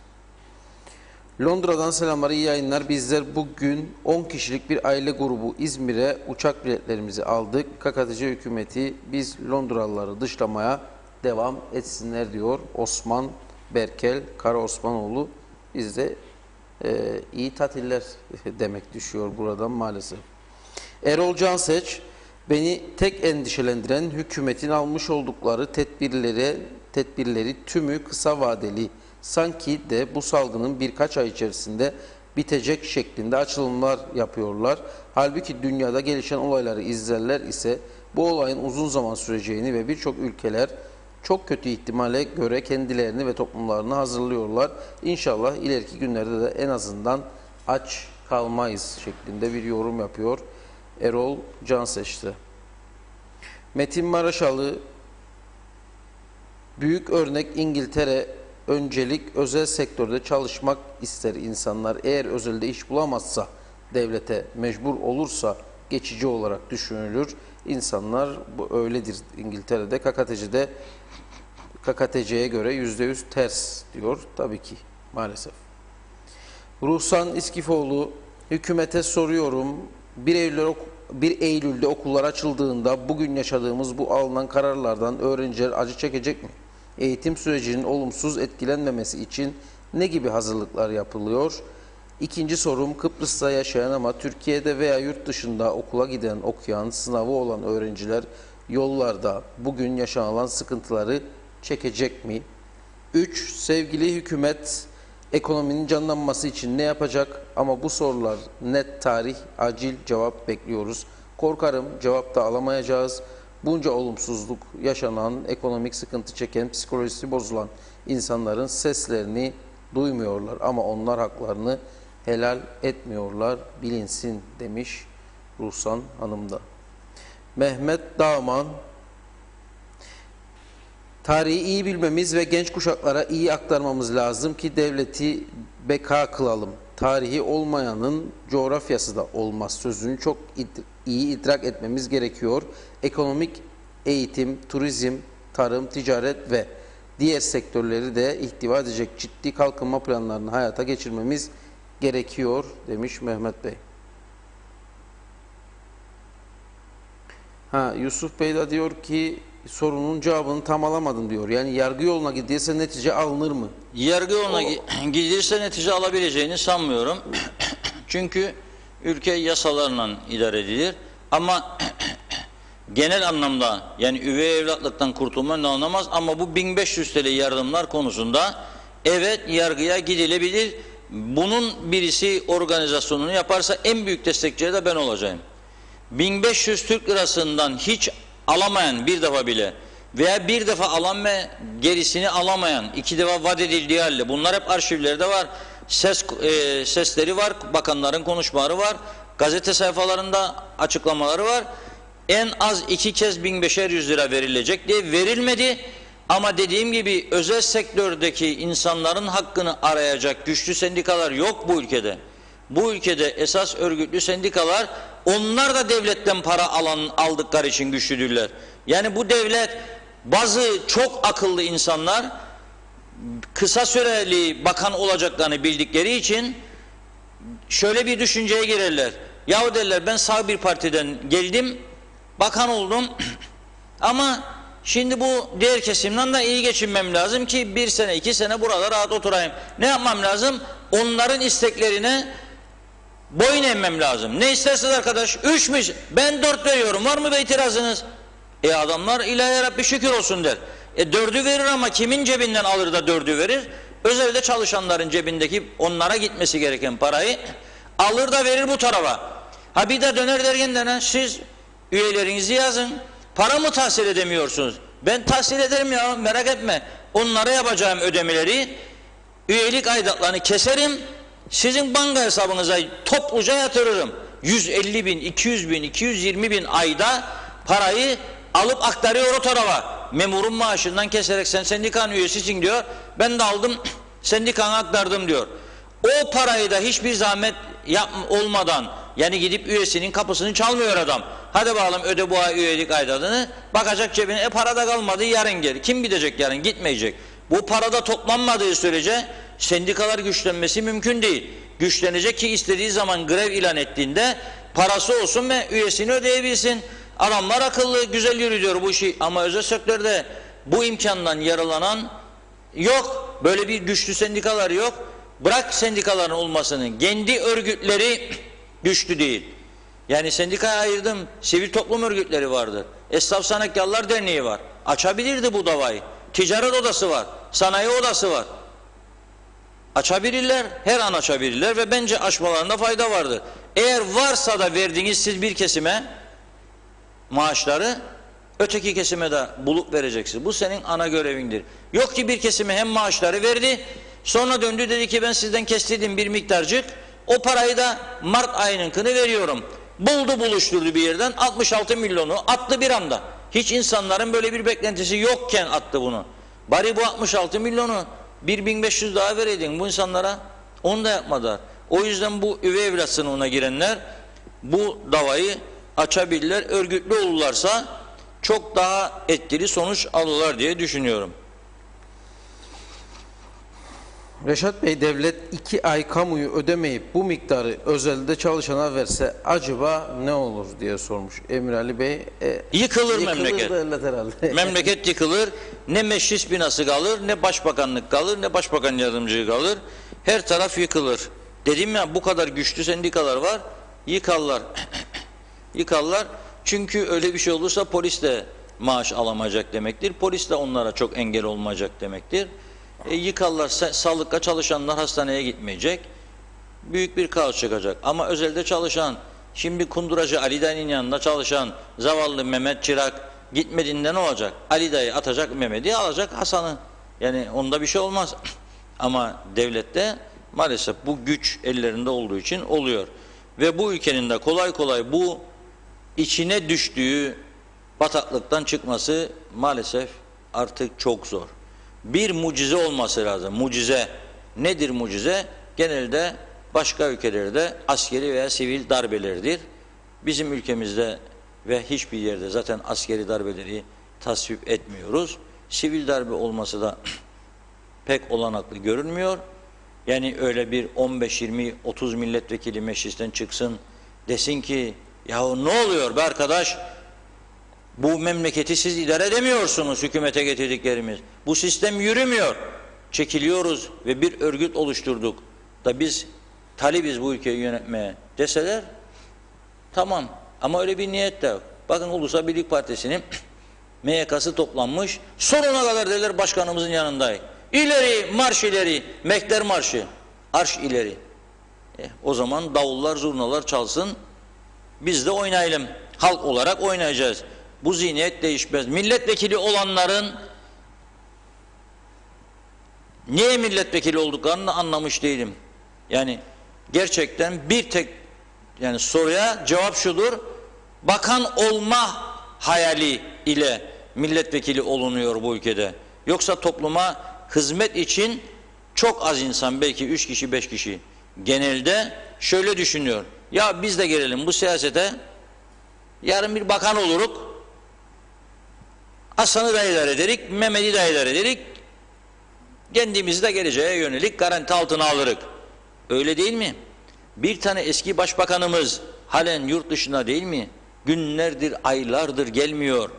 Londra'dan selamlar, iyi yayınlar. Bizler bugün 10 kişilik bir aile grubu İzmir'e uçak biletlerimizi aldık. KKTC hükümeti biz Londralıları dışlamaya devam etsinler diyor Osman Berkel Kara Osmanoğlu. Bizde iyi tatiller demek düşüyor buradan maalesef. Erol Canseç, beni tek endişelendiren hükümetin almış oldukları tedbirleri tümü kısa vadeli. Sanki de bu salgının birkaç ay içerisinde bitecek şeklinde açılımlar yapıyorlar. Halbuki dünyada gelişen olayları izlerler ise bu olayın uzun zaman süreceğini ve birçok ülkeler çok kötü ihtimale göre kendilerini ve toplumlarını hazırlıyorlar. İnşallah ileriki günlerde de en azından aç kalmayız şeklinde bir yorum yapıyor Erol Canseç'te. Metin Maraşalı, büyük örnek İngiltere. Öncelik özel sektörde çalışmak ister insanlar. Eğer özelde iş bulamazsa, devlete mecbur olursa geçici olarak düşünülür. İnsanlar bu öyledir. İngiltere'de KKTC'ye göre %100 ters diyor. Tabii ki maalesef. Ruhsan İskifoğlu, hükümete soruyorum. 1 Eylül'de okullar açıldığında bugün yaşadığımız bu alınan kararlardan öğrenciler acı çekecek mi? Eğitim sürecinin olumsuz etkilenmemesi için ne gibi hazırlıklar yapılıyor? İkinci sorum, Kıbrıs'ta yaşayan ama Türkiye'de veya yurt dışında okula giden, okuyan, sınavı olan öğrenciler yollarda bugün yaşanılan sıkıntıları çekecek mi? 3. Sevgili hükümet, ekonominin canlanması için ne yapacak? Ama bu sorular net, tarih, acil cevap bekliyoruz. Korkarım cevap da alamayacağız. Bunca olumsuzluk yaşanan, ekonomik sıkıntı çeken, psikolojisi bozulan insanların seslerini duymuyorlar. Ama onlar haklarını helal etmiyorlar, bilinsin demiş Ruhsan Hanım da. Mehmet Dağman, tarihi iyi bilmemiz ve genç kuşaklara iyi aktarmamız lazım ki devleti beka kılalım. Tarihi olmayanın coğrafyası da olmaz sözünü çok iyi idrak etmemiz gerekiyor. Ekonomik, eğitim, turizm, tarım, ticaret ve diğer sektörleri de ihtiva edecek ciddi kalkınma planlarını hayata geçirmemiz gerekiyor demiş Mehmet Bey. Yusuf Bey de diyor ki sorunun cevabını tam alamadım diyor. Yani yargı yoluna gidilirse netice alınır mı? Yargı yoluna gidilirse netice alabileceğini sanmıyorum. Çünkü ülke yasalarla idare edilir. Ama genel anlamda yani üvey evlatlıktan kurtulma anlamaz ama bu 1500 TL yardımlar konusunda evet yargıya gidilebilir. Bunun birisi organizasyonunu yaparsa en büyük destekçi de ben olacağım. 1500 Türk lirasından hiç alamayan bir defa bile veya bir defa alan ve gerisini alamayan 2 defa vaat edildiği halde bunlar hep arşivlerde var. Sesleri var, bakanların konuşmaları var, gazete sayfalarında açıklamaları var. En az 2 kez 1500 lira verilecek diye verilmedi. Ama dediğim gibi özel sektördeki insanların hakkını arayacak güçlü sendikalar yok bu ülkede. Bu ülkede esas örgütlü sendikalar onlar da devletten para aldıkları için güçlüdürler. Yani bu devlet bazı çok akıllı insanlar kısa süreli bakan olacaklarını bildikleri için şöyle bir düşünceye girerler. Yahu derler ben sağ bir partiden geldim bakan oldum ama şimdi bu diğer kesimden de iyi geçinmem lazım ki 1 sene 2 sene burada rahat oturayım. Ne yapmam lazım? Onların isteklerine boyun eğmem lazım. Ne istersiniz arkadaş? 3 mü? Ben 4 veriyorum. Var mı be itirazınız? Adamlar ilahi Rabbi şükür olsun der. 4'ü verir ama kimin cebinden alır da 4'ü verir? Özelde çalışanların cebindeki onlara gitmesi gereken parayı alır da verir bu tarafa. Bir de döner derken siz üyelerinizi yazın. Para mı tahsil edemiyorsunuz? Ben tahsil ederim ya merak etme. Onlara yapacağım ödemeleri üyelik aidatlarını keserim. Sizin banka hesabınıza topluca yatırırım. 150 bin, 200 bin, 220 bin ayda parayı alıp aktarıyor o tarafa. Memurun maaşından keserek sen sendikanın üyesisin diyor. Ben de aldım sendikana aktardım diyor. O parayı da hiçbir zahmet olmadan yani gidip üyesinin kapısını çalmıyor adam. Hadi bakalım öde bu ay üyelik aidatını. Bakacak cebine para da kalmadı yarın gel. Kim gidecek yarın gitmeyecek. Bu parada toplanmadığı sürece sendikalar güçlenmesi mümkün değil. Güçlenecek ki istediği zaman grev ilan ettiğinde parası olsun ve üyesini ödeyebilsin. Adamlar akıllı, güzel yürüyor bu işi ama özel sektörde bu imkandan yaralanan yok. Böyle bir güçlü sendikalar yok. Bırak sendikaların olmasını, kendi örgütleri güçlü değil. Yani sendikaya ayırdım, sivil toplum örgütleri vardır. Esnaf Sanatkarlar Derneği var. Açabilirdi bu davayı. Ticaret odası var, sanayi odası var. Açabilirler, her an açabilirler ve bence açmalarında fayda vardır. Eğer varsa da verdiğiniz siz bir kesime maaşları, öteki kesime de bulup vereceksiniz. Bu senin ana görevindir. Yok ki bir kesime hem maaşları verdi, sonra döndü dedi ki ben sizden kestirdim bir miktarcık, o parayı da Mart ayınınkını veriyorum. Buldu buluşturdu bir yerden 66 milyonu attı bir anda. Hiç insanların böyle bir beklentisi yokken attı bunu. Bari bu 66 milyonu 1500 daha vereydin bu insanlara. Onu da yapmadılar. O yüzden bu üvey evlat sınıfına girenler bu davayı açabilirler. Örgütlü olurlarsa çok daha etkili sonuç alırlar diye düşünüyorum. Reşat Bey, devlet 2 ay kamuyu ödemeyip bu miktarı özelde çalışana verse acaba ne olur diye sormuş Emir Ali Bey. Yıkılır memleket. Devlet herhalde. Memleket yıkılır. Ne meclis binası kalır, ne başbakanlık kalır, ne başbakan yardımcılığı kalır. Her taraf yıkılır. Dedim ya, bu kadar güçlü sendikalar var. Yıkarlar. Yıkarlar. Çünkü öyle bir şey olursa polis de maaş alamayacak demektir. Polis de onlara çok engel olmayacak demektir. Yıkarlar. Sağlıkta çalışanlar hastaneye gitmeyecek. Büyük bir kaos çıkacak. Ama özelde çalışan, şimdi kunduracı Ali Dayı'nın yanında çalışan zavallı Mehmet Çırak gitmediğinde ne olacak? Ali Dayı atacak Mehmet'i, alacak Hasan'ı. Yani onda bir şey olmaz. Ama devlette maalesef bu güç ellerinde olduğu için oluyor. Ve bu ülkenin de kolay kolay bu içine düştüğü bataklıktan çıkması maalesef artık çok zor. Bir mucize olması lazım. Mucize. Nedir mucize? Genelde başka ülkelerde askeri veya sivil darbelerdir. Bizim ülkemizde ve hiçbir yerde zaten askeri darbeleri tasvip etmiyoruz. Sivil darbe olması da pek olanaklı görünmüyor. Yani öyle bir 15, 20, 30 milletvekili meclisten çıksın, desin ki yahu ne oluyor be arkadaş? Bu memleketi siz idare edemiyorsunuz, hükümete getirdiklerimiz. Bu sistem yürümüyor. Çekiliyoruz ve bir örgüt oluşturduk da biz talibiz bu ülkeyi yönetmeye deseler tamam. Ama öyle bir niyet de yok. Bakın Ulusal Birlik Partisi'nin MYK'sı toplanmış. Sonuna kadar derler başkanımızın yanındayız. İleri, marş ileri, Mehter Marşı. Arş ileri. O zaman davullar, zurnalar çalsın. Biz de oynayalım. Halk olarak oynayacağız. Bu zihniyet değişmez. Milletvekili olanların niye milletvekili olduklarını anlamış değilim. Yani gerçekten bir tek yani soruya cevap şudur. Bakan olma hayali ile milletvekili olunuyor bu ülkede. Yoksa topluma hizmet için çok az insan, belki 3 kişi 5 kişi genelde şöyle düşünüyor. Ya biz de gelelim bu siyasete, yarın bir bakan oluruk, Hasan'ı da idare ederik, Mehmet'i de idare ederik, kendimizi de geleceğe yönelik garanti altına alırık. Öyle değil mi? Bir tane eski başbakanımız halen yurt dışında değil mi? Günlerdir, aylardır gelmiyor.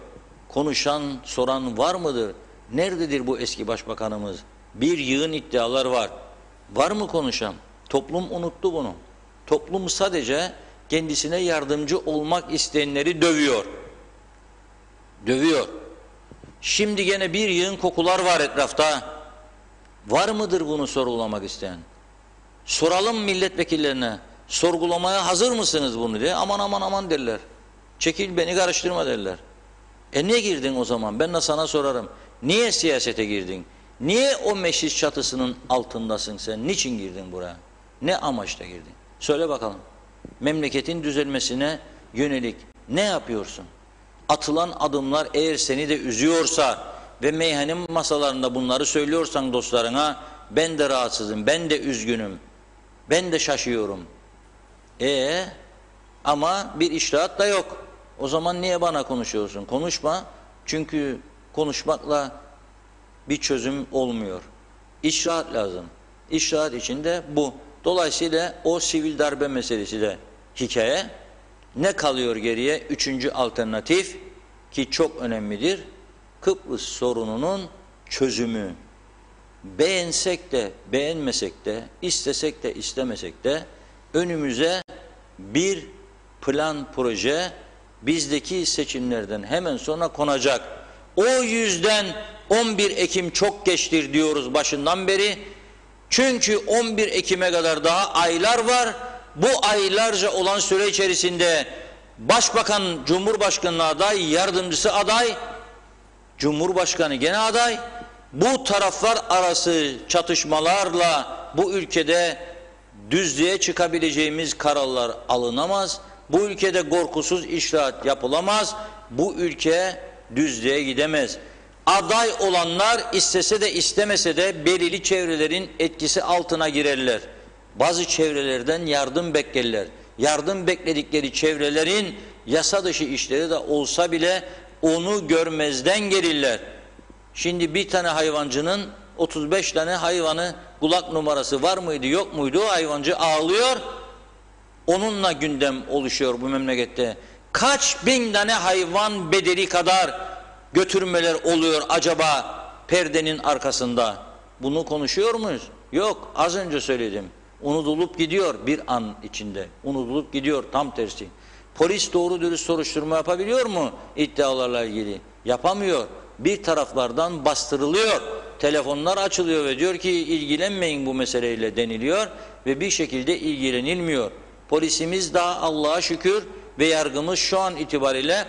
Konuşan, soran var mıdır? Nerededir bu eski başbakanımız? Bir yığın iddialar var. Var mı konuşan? Toplum unuttu bunu. Toplum sadece kendisine yardımcı olmak isteyenleri dövüyor. Dövüyor. Şimdi gene bir yığın kokular var etrafta. Var mıdır bunu sorgulamak isteyen? Soralım milletvekillerine. Sorgulamaya hazır mısınız bunu diye. Aman aman aman derler. Çekil, beni karıştırma derler. Niye girdin o zaman? Ben de sana sorarım. Niye siyasete girdin? Niye o meclis çatısının altındasın sen? Niçin girdin buraya? Ne amaçla girdin? Söyle bakalım. Memleketin düzelmesine yönelik ne yapıyorsun? Atılan adımlar eğer seni de üzüyorsa ve meyhane masalarında bunları söylüyorsan dostlarına, ben de rahatsızım, ben de üzgünüm, ben de şaşıyorum. Ama bir icraat da yok. O zaman niye bana konuşuyorsun? Konuşma. Çünkü konuşmakla bir çözüm olmuyor. İcraat lazım. İcraat içinde bu. Dolayısıyla o sivil darbe meselesi de hikaye. Ne kalıyor geriye? Üçüncü alternatif ki çok önemlidir. Kıbrıs sorununun çözümü. Beğensek de, beğenmesek de, istesek de, istemesek de önümüze bir plan, proje bizdeki seçimlerden hemen sonra konacak. O yüzden 11 Ekim çok geçtir diyoruz başından beri. Çünkü 11 Ekim'e kadar daha aylar var. Bu aylarca olan süre içerisinde Başbakan, Cumhurbaşkanı aday, yardımcısı aday, Cumhurbaşkanı gene aday. Bu taraflar arası çatışmalarla bu ülkede düzlüğe çıkabileceğimiz kararlar alınamaz. Bu ülkede korkusuz icraat yapılamaz. Bu ülke düzlüğe gidemez. Aday olanlar istese de istemese de belirli çevrelerin etkisi altına girerler. Bazı çevrelerden yardım beklerler. yardım bekledikleri çevrelerin yasa dışı işleri de olsa bile onu görmezden gelirler. Şimdi bir tane hayvancının 35 tane hayvanı kulak numarası var mıydı yok muydu, o hayvancı ağlıyor. Onunla gündem oluşuyor bu memlekette. Kaç bin tane hayvan bedeli kadar götürmeler oluyor acaba perdenin arkasında? Bunu konuşuyor muyuz? Yok, az önce söyledim. Unutulup gidiyor bir an içinde. Unutulup gidiyor, tam tersi. Polis doğru dürüst soruşturma yapabiliyor mu iddialarla ilgili? Yapamıyor. Bir taraflardan bastırılıyor. Telefonlar açılıyor ve diyor ki ilgilenmeyin bu meseleyle deniliyor ve bir şekilde ilgilenilmiyor. Polisimiz daha Allah'a şükür ve yargımız şu an itibariyle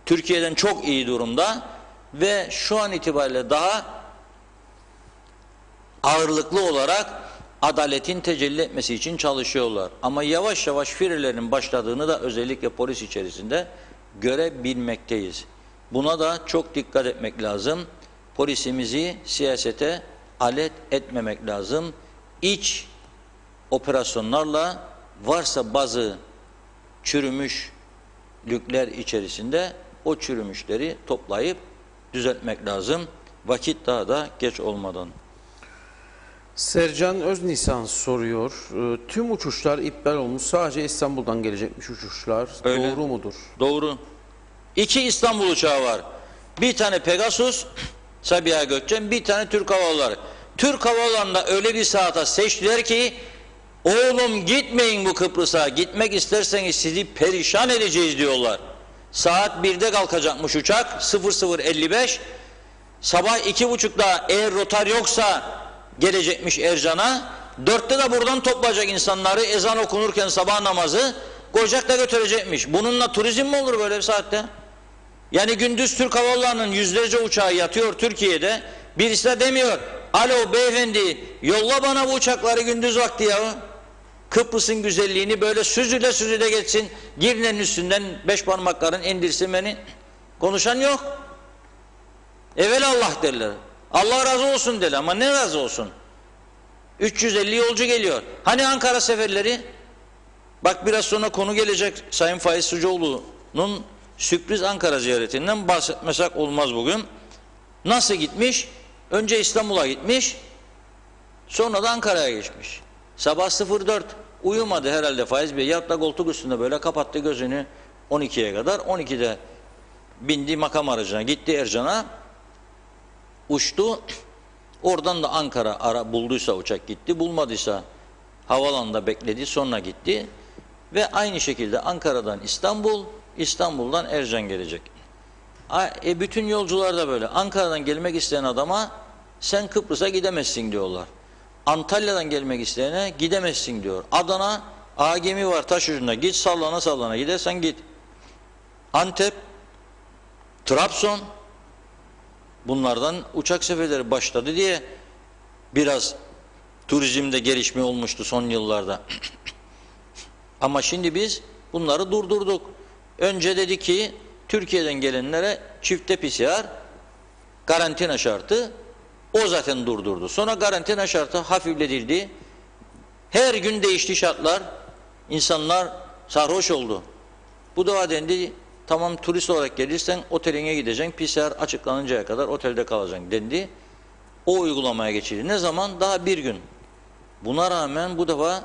Türkiye'den çok iyi durumda ve şu an itibariyle daha ağırlıklı olarak adaletin tecelli etmesi için çalışıyorlar. Ama yavaş yavaş firelerin başladığını da özellikle polis içerisinde görebilmekteyiz. Buna da çok dikkat etmek lazım. Polisimizi siyasete alet etmemek lazım. İç operasyonlarla varsa bazı çürümüşlükler içerisinde o çürümüşleri toplayıp düzeltmek lazım. Vakit daha da geç olmadan. Sercan Öznisan soruyor. Tüm uçuşlar iptal olmuş. Sadece İstanbul'dan gelecekmiş uçuşlar. Öyle. Doğru mudur? Doğru. 2 İstanbul uçağı var. Bir tane Pegasus, Sabiha Gökçen, bir tane Türk Hava Yolları. Türk Hava Yolları'nda öyle bir saate seçtiler ki oğlum gitmeyin bu Kıbrıs'a. Gitmek isterseniz sizi perişan edeceğiz diyorlar. Saat 1'de kalkacakmış uçak. 00:55. Sabah 2.30'da eğer rotar yoksa gelecekmiş Ercan'a. 4'te de buradan toplayacak insanları, ezan okunurken sabah namazı koyacak da götürecekmiş. Bununla turizm mi olur böyle bir saatte? Yani gündüz Türk Hava Yolları'nın yüzlerce uçağı yatıyor Türkiye'de. Birisi de demiyor, alo beyefendi yolla bana bu uçakları gündüz vakti ya. Kıbrıs'ın güzelliğini böyle süzüle süzüle geçsin. Girne'nin üstünden 5 parmakların indirsin beni. Konuşan yok. Evelallah derler. Allah razı olsun derler ama ne razı olsun? 350 yolcu geliyor. Hani Ankara seferleri? Bak biraz sonra konu gelecek Sayın Faiz Sucuoğlu'nun sürpriz Ankara ziyaretinden bahsetmesek olmaz bugün. Nasıl gitmiş? Önce İstanbul'a gitmiş, sonra da Ankara'ya geçmiş. Sabah 04 uyumadı herhalde Faiz Bey. Yatta koltuk üstünde böyle kapattı gözünü 12'ye kadar. 12'de bindi makam aracına, gitti Ercan'a, uçtu. Oradan da Ankara bulduysa uçak gitti, bulmadıysa havalanda bekledi, sonra gitti. Ve aynı şekilde Ankara'dan İstanbul, İstanbul'dan Ercan gelecek. Bütün yolcular da böyle. Ankara'dan gelmek isteyen adama sen Kıbrıs'a gidemezsin diyorlar. Antalya'dan gelmek isteyene gidemezsin diyor. Adana, gemi var taş ucunda, git sallana sallana gidersen git. Antep, Trabzon, bunlardan uçak seferleri başladı diye biraz turizmde gelişme olmuştu son yıllarda. Ama şimdi biz bunları durdurduk. Önce dedi ki Türkiye'den gelenlere çifte PCR karantina şartı, o zaten durdurdu. Sonra karantina şartı hafifletildi. Her gün değişti şartlar. İnsanlar sarhoş oldu. Bu defa dendi tamam turist olarak gelirsen oteline gideceksin. PCR açıklanıncaya kadar otelde kalacaksın dendi. O uygulamaya geçildi. Ne zaman? Daha bir gün. Buna rağmen bu defa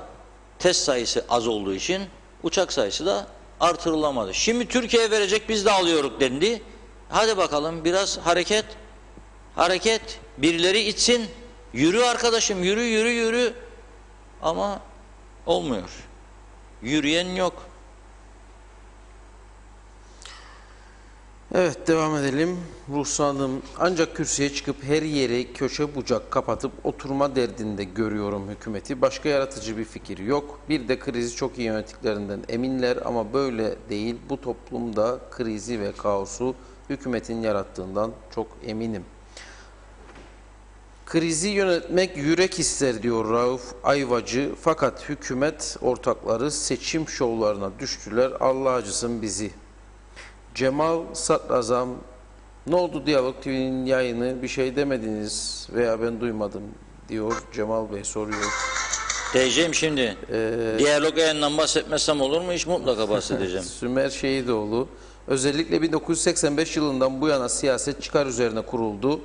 test sayısı az olduğu için uçak sayısı da artırılamadı. Şimdi Türkiye'ye verecek biz de alıyoruz dendi. Hadi bakalım biraz hareket. Hareket. Birileri itsin. Yürü arkadaşım yürü yürü yürü. Ama olmuyor. Yürüyen yok. Evet devam edelim. Ruhsanım ancak kürsüye çıkıp her yeri köşe bucak kapatıp oturma derdinde görüyorum hükümeti. Başka yaratıcı bir fikir yok. Bir de krizi çok iyi yönettiklerinden eminler ama böyle değil. Bu toplumda krizi ve kaosu hükümetin yarattığından çok eminim. Krizi yönetmek yürek ister diyor Rauf Ayvacı. Fakat hükümet ortakları seçim şovlarına düştüler. Allah acısın bizi. Cemal Sadrazam, ne oldu Diyalog TV'nin yayını bir şey demediniz veya ben duymadım diyor Cemal Bey soruyor. Diyeceğim şimdi. Diyalog yayından bahsetmezsem olur mu? Hiç mutlaka bahsedeceğim. Sümer Şehidoğlu özellikle 1985 yılından bu yana siyaset çıkar üzerine kuruldu.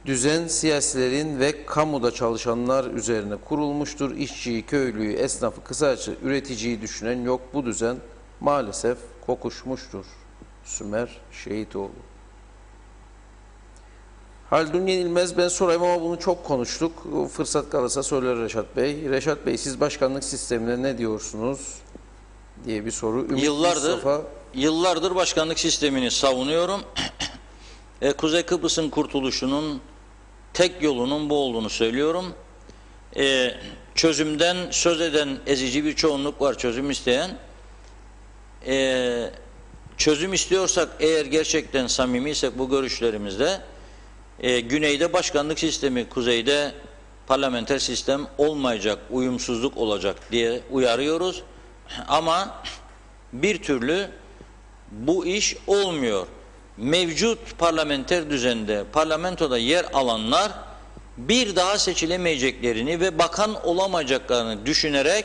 Düzen siyasilerin ve kamuda çalışanlar üzerine kurulmuştur. İşçiyi, köylüyü, esnafı, kısaca üreticiyi düşünen yok. Bu düzen maalesef kokuşmuştur. Sümer Şehitoğlu. Haldun Yenilmez, ben sorayım ama bunu çok konuştuk. Fırsat kalırsa söyler Reşat Bey. Reşat Bey, siz başkanlık sistemine ne diyorsunuz diye bir soru. Ümit Yıllardır başkanlık sistemini savunuyorum. Kuzey Kıbrıs'ın kurtuluşunun tek yolunun bu olduğunu söylüyorum. Çözümden söz eden ezici bir çoğunluk var, çözüm isteyen. Çözüm istiyorsak, eğer gerçekten samimiysek bu görüşlerimizde, güneyde başkanlık sistemi, kuzeyde parlamenter sistem olmayacak, uyumsuzluk olacak diye uyarıyoruz. Ama bir türlü bu iş olmuyor. Mevcut parlamenter düzende, parlamentoda yer alanlar bir daha seçilemeyeceklerini ve bakan olamayacaklarını düşünerek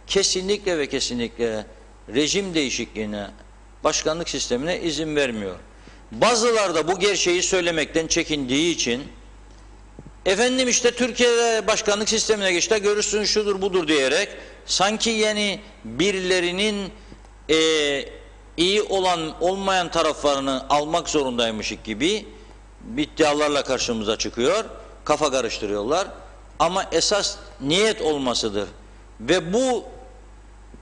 kesinlikle ve kesinlikle rejim değişikliğine, başkanlık sistemine izin vermiyor. Bazıları da bu gerçeği söylemekten çekindiği için efendim işte Türkiye'de başkanlık sistemine geçti, görürsün şudur budur diyerek sanki yani birilerinin iyi olan olmayan taraflarını almak zorundaymış gibi iddialarla karşımıza çıkıyor. Kafa karıştırıyorlar. Ama esas niyet olmasıdır. Ve bu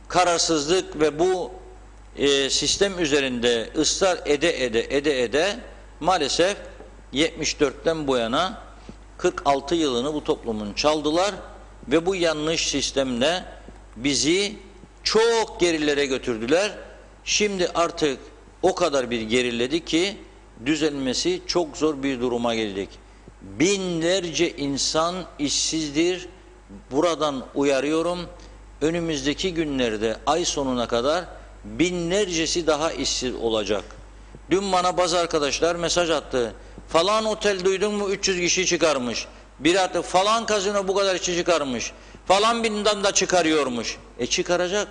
kararsızlık ve bu sistem üzerinde ısrar ede maalesef 74'ten bu yana 46 yılını bu toplumun çaldılar ve bu yanlış sistemle bizi çok gerilere götürdüler. Şimdi artık o kadar bir geriledi ki düzelmesi çok zor bir duruma geldik. Binlerce insan işsizdir. Buradan uyarıyorum. Önümüzdeki günlerde ay sonuna kadar binlercesi daha işsiz olacak. Dün bana bazı arkadaşlar mesaj attı. Falan otel duydun mu 300 kişi çıkarmış. Biri attı falan kazino bu kadar işçi çıkarmış. Falan binden de çıkarıyormuş. Çıkaracak.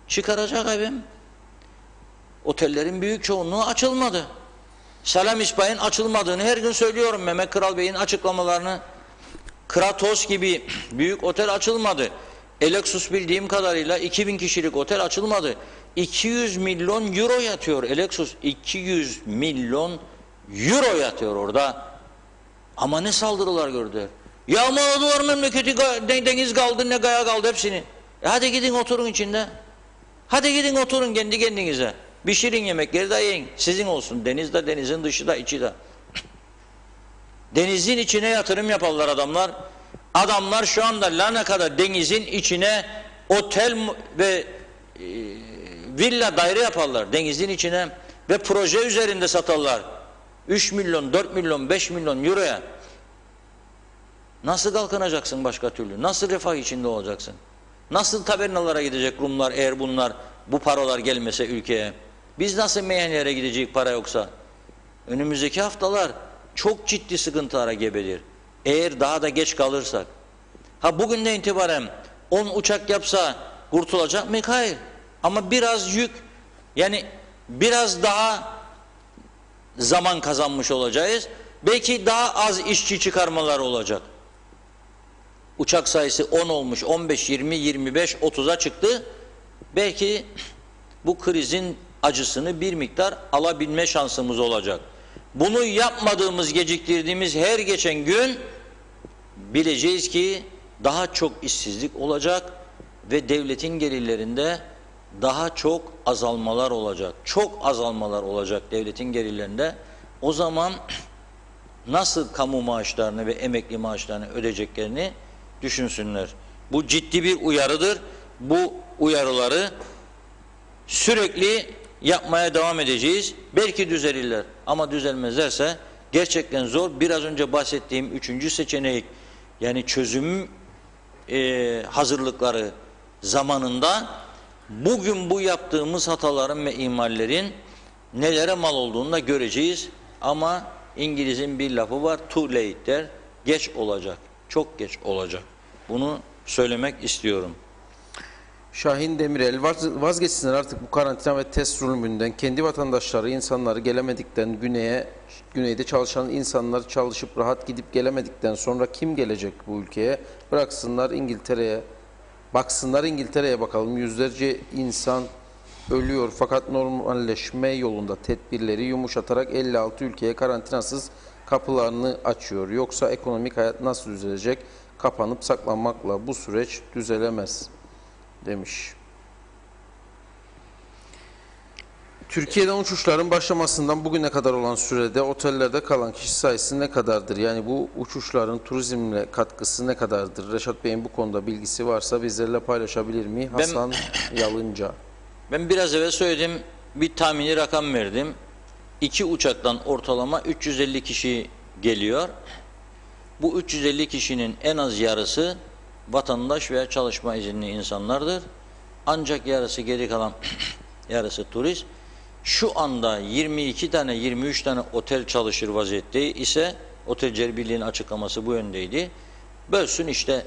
Çıkaracak abim. Otellerin büyük çoğunluğu açılmadı. Selam İspanya'nın açılmadığını her gün söylüyorum. Mehmet Kral Bey'in açıklamalarını. Kratos gibi büyük otel açılmadı. Elexus bildiğim kadarıyla 2000 kişilik otel açılmadı. 200 milyon euro yatıyor Elexus. 200 milyon euro yatıyor orada. Ama ne saldırılar gördüler. Yağmaladılar memleketi, deniz kaldı, ne gaya kaldı hepsini. Hadi gidin oturun içinde. Hadi gidin oturun kendi kendinize. Pişirin yemekleri de yiyin. Sizin olsun. Deniz de, denizin dışı da, içi de. Denizin içine yatırım yaparlar adamlar. Adamlar şu anda lana kadar denizin içine otel ve villa daire yaparlar. Denizin içine ve proje üzerinde satarlar. 3 milyon, 4 milyon, 5 milyon euroya. Nasıl kalkınacaksın başka türlü? Nasıl refah içinde olacaksın? Nasıl tabernalara gidecek Rumlar eğer bu paralar gelmese ülkeye? Biz nasıl meyhanelere gidecek para yoksa? Önümüzdeki haftalar çok ciddi sıkıntılara gebedir. Eğer daha da geç kalırsak. Bugünden itibaren 10 uçak yapsa kurtulacak mı? Hayır. Ama biraz yük, yani biraz daha zaman kazanmış olacağız. Belki daha az işçi çıkarmalar olacak. Uçak sayısı 10 olmuş, 15, 20, 25, 30'a çıktı. Belki bu krizin acısını bir miktar alabilme şansımız olacak. Bunu yapmadığımız, geciktirdiğimiz her geçen gün bileceğiz ki daha çok işsizlik olacak ve devletin gelirlerinde daha çok azalmalar olacak. Çok azalmalar olacak devletin gelirlerinde. O zaman nasıl kamu maaşlarını ve emekli maaşlarını ödeyeceklerini düşünsünler. Bu ciddi bir uyarıdır. Bu uyarıları sürekli yapmaya devam edeceğiz. Belki düzelirler ama düzelmezlerse gerçekten zor. Biraz önce bahsettiğim 3. seçenek, yani çözüm hazırlıkları zamanında bugün bu yaptığımız hataların ve ihmallerin nelere mal olduğunu da göreceğiz. Ama İngiliz'in bir lafı var, too late der, geç olacak, çok geç olacak. Bunu söylemek istiyorum. Şahin Demirel, vazgeçsinler artık bu karantina ve test zulmünden. Kendi vatandaşları, insanları gelemedikten güneyde çalışan insanlar çalışıp rahat gidip gelemedikten sonra kim gelecek bu ülkeye? Bıraksınlar İngiltere'ye, baksınlar İngiltere'ye bakalım. Yüzlerce insan ölüyor fakat normalleşme yolunda tedbirleri yumuşatarak 56 ülkeye karantinasız kapılarını açıyor. Yoksa ekonomik hayat nasıl düzelecek? Kapanıp saklanmakla bu süreç düzelemez demiş. Türkiye'den uçuşların başlamasından bugüne kadar olan sürede otellerde kalan kişi sayısı ne kadardır? Yani bu uçuşların turizmle katkısı ne kadardır? Reşat Bey'in bu konuda bilgisi varsa bizlerle paylaşabilir mi? Hasan Yalınca. Ben biraz evvel söyledim, bir tahmini rakam verdim. 2 uçaktan ortalama 350 kişi geliyor. Bu 350 kişinin en az yarısı vatandaş veya çalışma izinli insanlardır. Ancak yarısı, geri kalan yarısı turist. Şu anda 22 tane 23 tane otel çalışır vaziyette ise Otelciler Birliği'nin açıklaması bu yöndeydi. Bölsün işte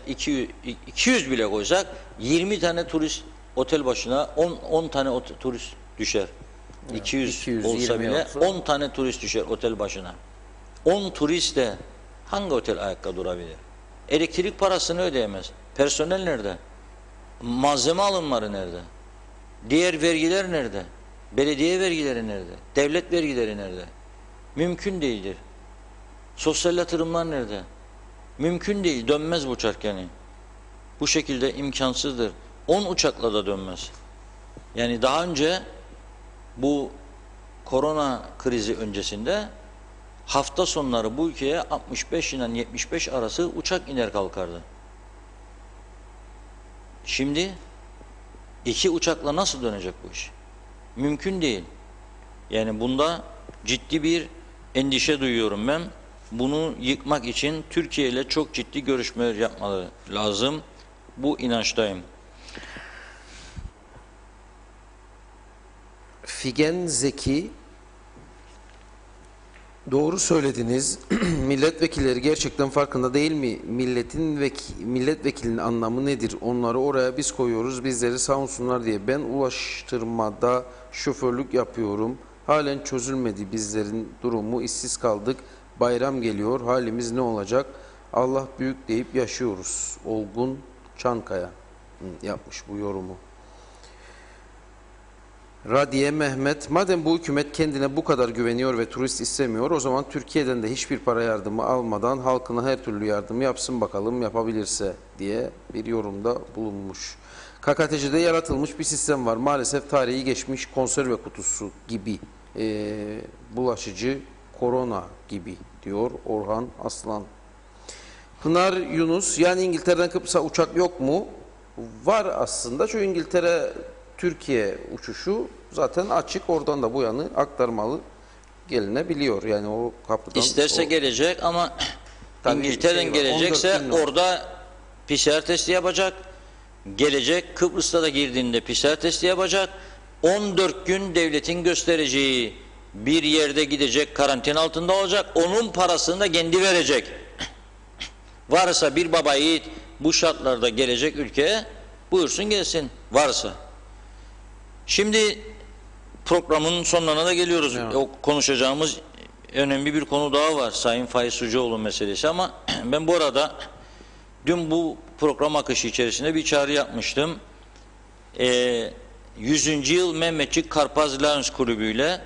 200 bile koysak 20 tane turist otel başına 10 tane turist düşer. 200 olsa bile 10 tane turist düşer otel başına. 10 turist de hangi otel ayakta durabilir? Elektrik parasını ödeyemez. Personel nerede? Malzeme alımları nerede? Diğer vergiler nerede? Belediye vergileri nerede? Devlet vergileri nerede? Mümkün değildir. Sosyal yatırımlar nerede? Mümkün değil. Dönmez bu uçak yani. Bu şekilde imkansızdır. 10 uçakla da dönmez. Yani daha önce bu korona krizi öncesinde hafta sonları bu ülkeye 65 ile 75 arası uçak iner kalkardı. Şimdi 2 uçakla nasıl dönecek bu iş? Mümkün değil. Yani bunda ciddi bir endişe duyuyorum ben. Bunu yıkmak için Türkiye ile çok ciddi görüşmeler yapmaları lazım. Bu inançtayım. Figen Zeki, doğru söylediniz. Milletvekilleri gerçekten farkında değil mi? Milletvekilinin anlamı nedir? Onları oraya biz koyuyoruz, bizleri savunsunlar diye. Ben ulaştırmada şoförlük yapıyorum. Halen çözülmedi bizlerin durumu. İşsiz kaldık. Bayram geliyor. Halimiz ne olacak? Allah büyük deyip yaşıyoruz. Olgun Çankaya yapmış bu yorumu. Radiye Mehmet, madem bu hükümet kendine bu kadar güveniyor ve turist istemiyor, o zaman Türkiye'den de hiçbir para yardımı almadan halkına her türlü yardımı yapsın bakalım, yapabilirse diye bir yorumda bulunmuş. KKTC'de yaratılmış bir sistem var. Maalesef tarihi geçmiş konserve kutusu gibi, bulaşıcı korona gibi diyor Orhan Aslan. Pınar Yunus, yani İngiltere'den Kıbrıs'a uçak yok mu? Var aslında. Şu İngiltere Türkiye uçuşu zaten açık. Oradan da bu yanı aktarmalı gelinebiliyor. Yani o kapıdan. İsterse gelecek ama İngiltere'den gelecekse orada PCR testi yapacak. Gelecek Kıbrıs'ta da girdiğinde PCR testi yapacak. 14 gün devletin göstereceği bir yerde gidecek, karantina altında olacak. Onun parasını da kendi verecek. Varsa bir baba yiğit bu şartlarda gelecek ülkeye, buyursun gelsin varsa. Şimdi programın sonlarına da geliyoruz. Evet. O konuşacağımız önemli bir konu daha var. Sayın Faiz Sucuoğlu meselesi ama ben bu arada dün bu program akışı içerisinde bir çağrı yapmıştım. 100. yıl Mehmetçik Karpaz Lions Kulübü ile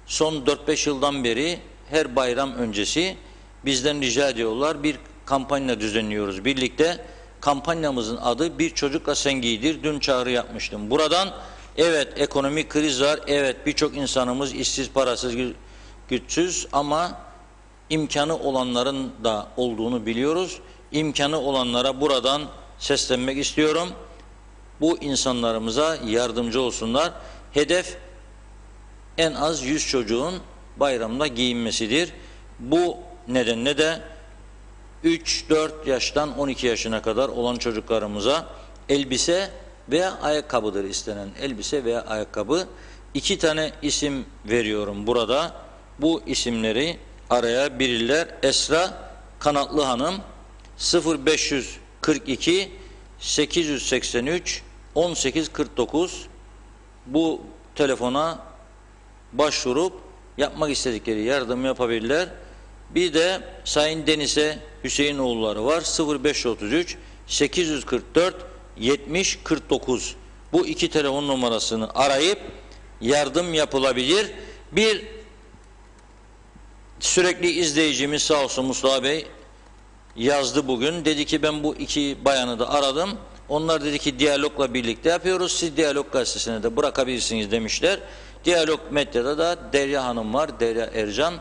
son 4-5 yıldan beri her bayram öncesi bizden rica ediyorlar. Bir kampanya düzenliyoruz birlikte. Kampanyamızın adı Bir Çocukla Sen Giydir. Dün çağrı yapmıştım. Buradan evet ekonomik kriz var. Evet birçok insanımız işsiz, parasız, güçsüz ama imkanı olanların da olduğunu biliyoruz. İmkanı olanlara buradan seslenmek istiyorum. Bu insanlarımıza yardımcı olsunlar. Hedef en az 100 çocuğun bayramda giyinmesidir. Bu nedenle de 3-4 yaştan 12 yaşına kadar olan çocuklarımıza elbise veya ayakkabıdır istenen. Elbise veya ayakkabı. 2 tane isim veriyorum burada. Bu isimleri araya bilirler. Esra Kanatlı Hanım 0540 42 883 1849 bu telefona başvurup yapmak istedikleri yardım yapabilirler. Bir de Sayın Deniz'e Hüseyinoğulları var. 0533 844 70 49. Bu iki telefon numarasını arayıp yardım yapılabilir. Bir sürekli izleyicimiz sağ olsun Mustafa Bey yazdı bugün. Dedi ki ben bu iki bayanı da aradım. Onlar dedi ki diyalogla birlikte yapıyoruz. Siz diyalog gazetesine de bırakabilirsiniz demişler. Diyalog medyada da Derya Hanım var. Derya Ercan.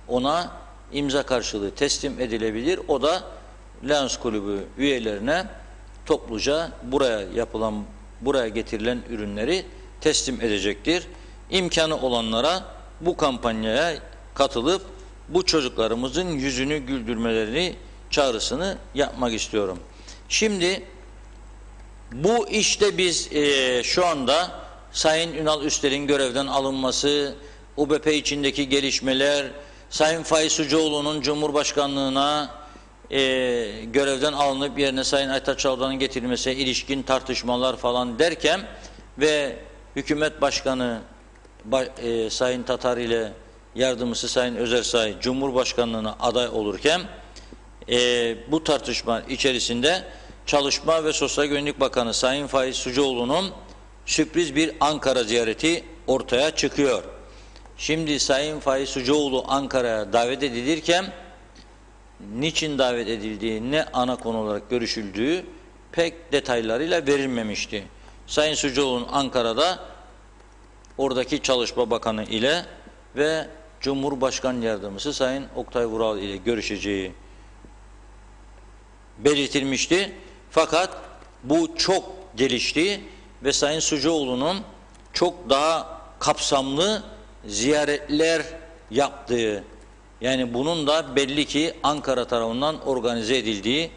Ona imza karşılığı teslim edilebilir. O da Lions Kulübü üyelerine topluca buraya getirilen ürünleri teslim edecektir. İmkanı olanlara bu kampanyaya katılıp bu çocuklarımızın yüzünü güldürmelerini çağrısını yapmak istiyorum. Şimdi bu işte biz şu anda Sayın Ünal Üster'in görevden alınması, UBP içindeki gelişmeler, Sayın Faiz Sucuoğlu'nun Cumhurbaşkanlığına görevden alınıp yerine Sayın Aytaç Çavdar'ın getirilmesine ilişkin tartışmalar falan derken ve Hükümet Başkanı Sayın Tatar ile yardımcısı Sayın Özersay Cumhurbaşkanlığına aday olurken bu tartışma içerisinde Çalışma ve Sosyal Güvenlik Bakanı Sayın Faiz Sucuoğlu'nun sürpriz bir Ankara ziyareti ortaya çıkıyor. Şimdi Sayın Faiz Sucuoğlu Ankara'ya davet edilirken niçin davet edildiği, ne ana konu olarak görüşüldüğü pek detaylarıyla verilmemişti. Sayın Sucuoğlu'nun Ankara'da oradaki Çalışma Bakanı ile ve Cumhurbaşkan Yardımcısı Sayın Oktay Vural ile görüşeceği belirtilmişti. Fakat bu çok gelişti ve Sayın Sucuoğlu'nun çok daha kapsamlı ziyaretler yaptığı, yani bunun da belli ki Ankara tarafından organize edildiği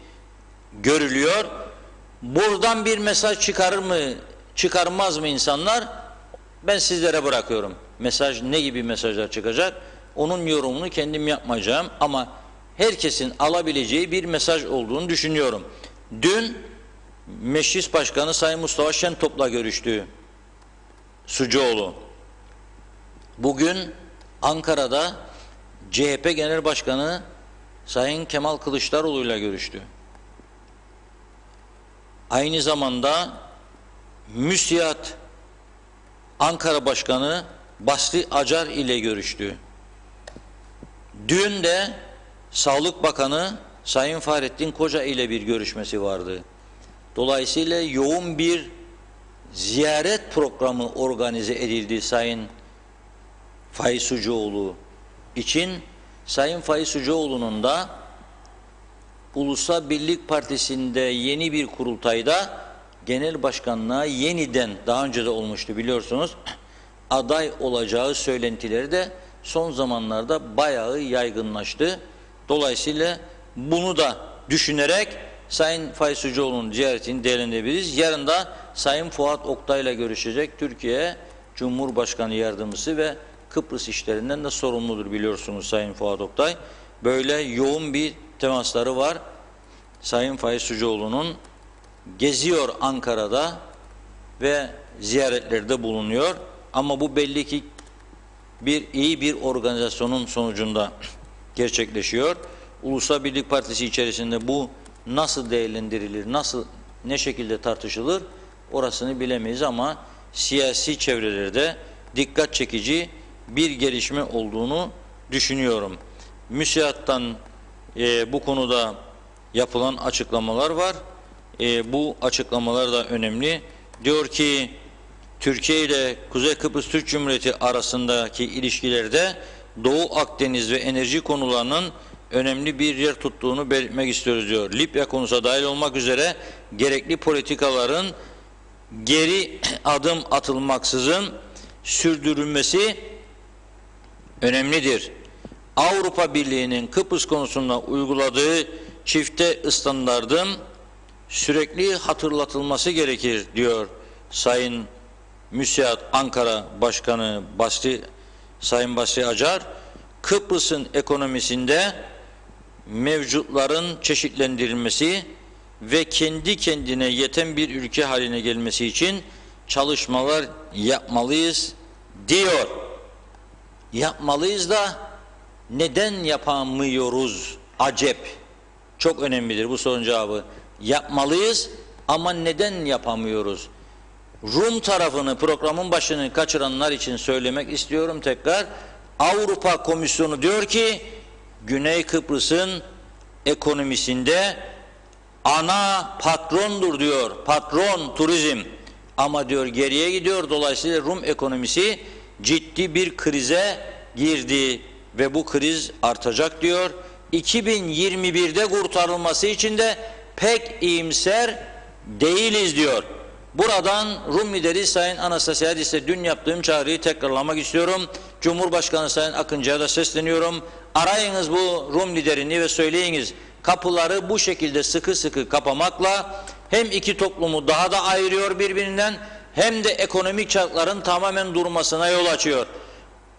görülüyor. Buradan bir mesaj çıkarır mı, çıkarmaz mı insanlar? Ben sizlere bırakıyorum. Mesaj, ne gibi mesajlar çıkacak? Onun yorumunu kendim yapmayacağım ama herkesin alabileceği bir mesaj olduğunu düşünüyorum. Dün Meclis Başkanı Sayın Mustafa Şentop'la görüştü Sucuoğlu. Bugün Ankara'da CHP Genel Başkanı Sayın Kemal Kılıçdaroğlu ile görüştü. Aynı zamanda MÜSİAD Ankara Başkanı Basri Acar ile görüştü. Dün de Sağlık Bakanı Sayın Fahrettin Koca ile bir görüşmesi vardı. Dolayısıyla yoğun bir ziyaret programı organize edildi Sayın Faiz Sucuoğlu için. Sayın Faiz Sucuoğlu'nun da Ulusal Birlik Partisi'nde yeni bir kurultayda genel başkanlığa yeniden, daha önce de olmuştu biliyorsunuz, aday olacağı söylentileri de son zamanlarda bayağı yaygınlaştı. Dolayısıyla bunu da düşünerek Sayın Faiz Sucuoğlu'nun ziyaretini değerlendirebiliriz. Yarın da Sayın Fuat Oktay ile görüşecek. Türkiye Cumhurbaşkanı Yardımcısı ve Kıbrıs işlerinden de sorumludur biliyorsunuz Sayın Fuat Oktay. Böyle yoğun bir temasları var. Sayın Faiz Sucuoğlu'nun geziyor Ankara'da ve ziyaretlerde bulunuyor. Ama bu belli ki iyi bir organizasyonun sonucunda gerçekleşiyor. Ulusal Birlik Partisi içerisinde bu nasıl değerlendirilir, ne şekilde tartışılır orasını bilemeyiz ama siyasi çevrelerde dikkat çekici bir gelişme olduğunu düşünüyorum. MÜSİAD'dan bu konuda yapılan açıklamalar var. Bu açıklamalar da önemli. Diyor ki Türkiye ile Kuzey Kıbrıs Türk Cumhuriyeti arasındaki ilişkilerde Doğu Akdeniz ve enerji konularının önemli bir yer tuttuğunu belirtmek istiyoruz diyor. Libya konusu dahil olmak üzere gerekli politikaların geri adım atılmaksızın sürdürülmesi önemlidir. Avrupa Birliği'nin Kıbrıs konusunda uyguladığı çifte standardın sürekli hatırlatılması gerekir diyor Sayın MÜSİAD Ankara Başkanı Sayın Basri Acar. Kıbrıs'ın ekonomisinde mevcutların çeşitlendirilmesi, ve kendi kendine yeten bir ülke haline gelmesi için çalışmalar yapmalıyız diyor. Yapmalıyız da neden yapamıyoruz? Acep. Çok önemlidir bu sorunun cevabı. Yapmalıyız ama neden yapamıyoruz? Rum tarafını, programın başını kaçıranlar için söylemek istiyorum tekrar. Avrupa Komisyonu diyor ki Güney Kıbrıs'ın ekonomisinde ana patrondur diyor. Patron turizm. Ama diyor geriye gidiyor. Dolayısıyla Rum ekonomisi ciddi bir krize girdi ve bu kriz artacak diyor. 2021'de kurtarılması için de pek iyimser değiliz diyor. Buradan Rum lideri Sayın Anastasiadis'e dün yaptığım çağrıyı tekrarlamak istiyorum. Cumhurbaşkanı Sayın Akıncı'ya da sesleniyorum. Arayınız bu Rum liderini ve söyleyiniz kapıları bu şekilde sıkı sıkı kapamakla hem iki toplumu daha da ayırıyor birbirinden hem de ekonomik çarkların tamamen durmasına yol açıyor.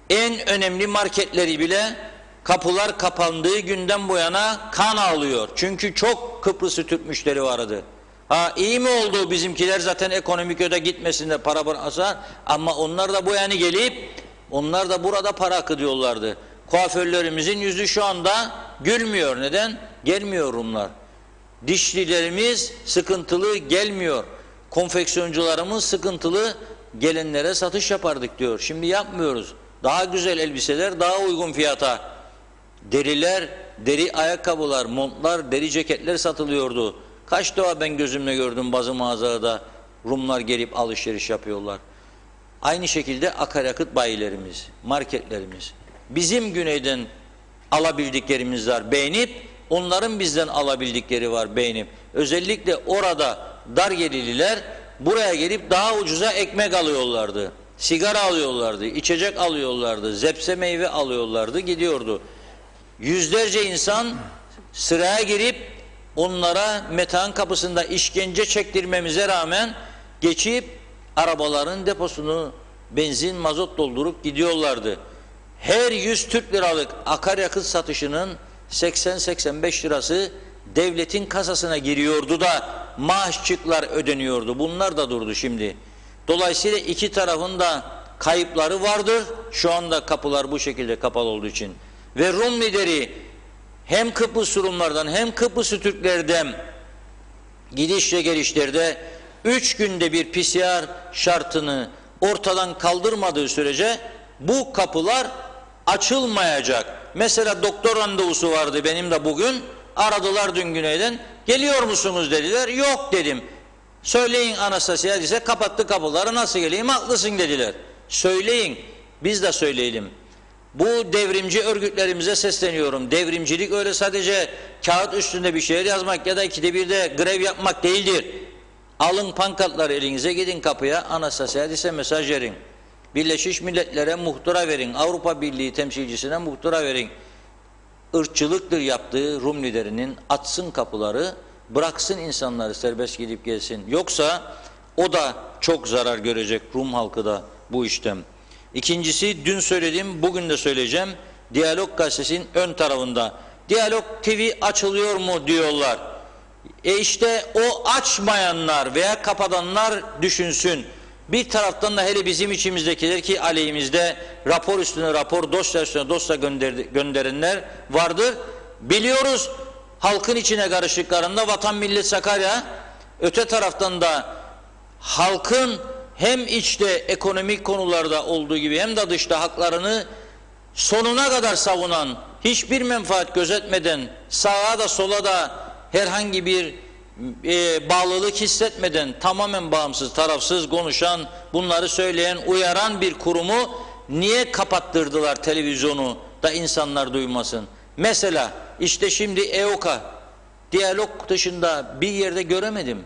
En önemli marketleri bile kapılar kapandığı günden bu yana kan ağlıyor. Çünkü çok Kıbrıslı Türk müşteri vardı. Ha iyi mi oldu bizimkiler zaten ekonomik öde gitmesinde para bıraksa ama onlar da bu yana gelip onlar da burada para akıtıyorlardı. Kuaförlerimizin yüzü şu anda gülmüyor. Neden? Gelmiyor Rumlar. Dişlilerimiz sıkıntılı gelmiyor. Konfeksiyoncularımız sıkıntılı gelenlere satış yapardık diyor. Şimdi yapmıyoruz. Daha güzel elbiseler daha uygun fiyata. Deriler, deri ayakkabılar, montlar, deri ceketler satılıyordu. Kaç defa ben gözümle gördüm bazı mağazada Rumlar gelip alışveriş yapıyorlar. Aynı şekilde akaryakıt bayilerimiz, marketlerimiz. Bizim güneyden alabildiklerimiz var beğenip, onların bizden alabildikleri var beğenip. Özellikle orada dar gelirliler buraya gelip daha ucuza ekmek alıyorlardı. Sigara alıyorlardı, içecek alıyorlardı, zepse meyve alıyorlardı, gidiyordu. Yüzlerce insan sıraya girip onlara metan kapısında işkence çektirmemize rağmen geçip arabaların deposunu benzin, mazot doldurup gidiyorlardı. Her 100 Türk liralık akaryakıt satışının 80-85 lirası devletin kasasına giriyordu da maaşçıklar ödeniyordu. Bunlar da durdu şimdi. Dolayısıyla iki tarafın da kayıpları vardır. Şu anda kapılar bu şekilde kapalı olduğu için. Ve Rum lideri hem Kıbrıs Rumlardan hem Kıbrıs Türklerden gidiş ve gelişlerde 3 günde bir PCR şartını ortadan kaldırmadığı sürece bu kapılar açılmayacak. Mesela doktor randevusu vardı benim de bugün. Aradılar dün güneyden. Geliyor musunuz dediler. Yok dedim. Söyleyin Anastasiadis'e kapattı kapıları nasıl geleyim? Haklısın dediler. Söyleyin. Biz de söyleyelim. Bu devrimci örgütlerimize sesleniyorum. Devrimcilik öyle sadece kağıt üstünde bir şeyler yazmak ya da ikide bir de grev yapmak değildir. Alın pankartları elinize gidin kapıya Anastasiadis'e mesaj verin. Birleşmiş Milletler'e muhtıra verin. Avrupa Birliği temsilcisine muhtıra verin. Irkçılıktır yaptığı Rum liderinin açsın kapıları, bıraksın insanları serbest gidip gelsin. Yoksa o da çok zarar görecek Rum halkı da bu işten. İkincisi dün söyledim, bugün de söyleyeceğim. Diyalog gazetesinin ön tarafında. Diyalog TV açılıyor mu diyorlar. İşte o açmayanlar veya kapatanlar düşünsün. Bir taraftan da hele bizim içimizdekiler ki aleyhimizde rapor üstüne rapor, dosya üstüne dosya gönderenler vardır. Biliyoruz halkın içine karıştıklarında Vatan Millet Sakarya, öte taraftan da halkın hem içte ekonomik konularda olduğu gibi hem de dışta haklarını sonuna kadar savunan, hiçbir menfaat gözetmeden, sağa da sola da herhangi bir bağlılık hissetmeden tamamen bağımsız, tarafsız konuşan, bunları söyleyen, uyaran bir kurumu niye kapattırdılar televizyonu da insanlar duymasın? Mesela işte şimdi EOKA, diyalog dışında bir yerde göremedim.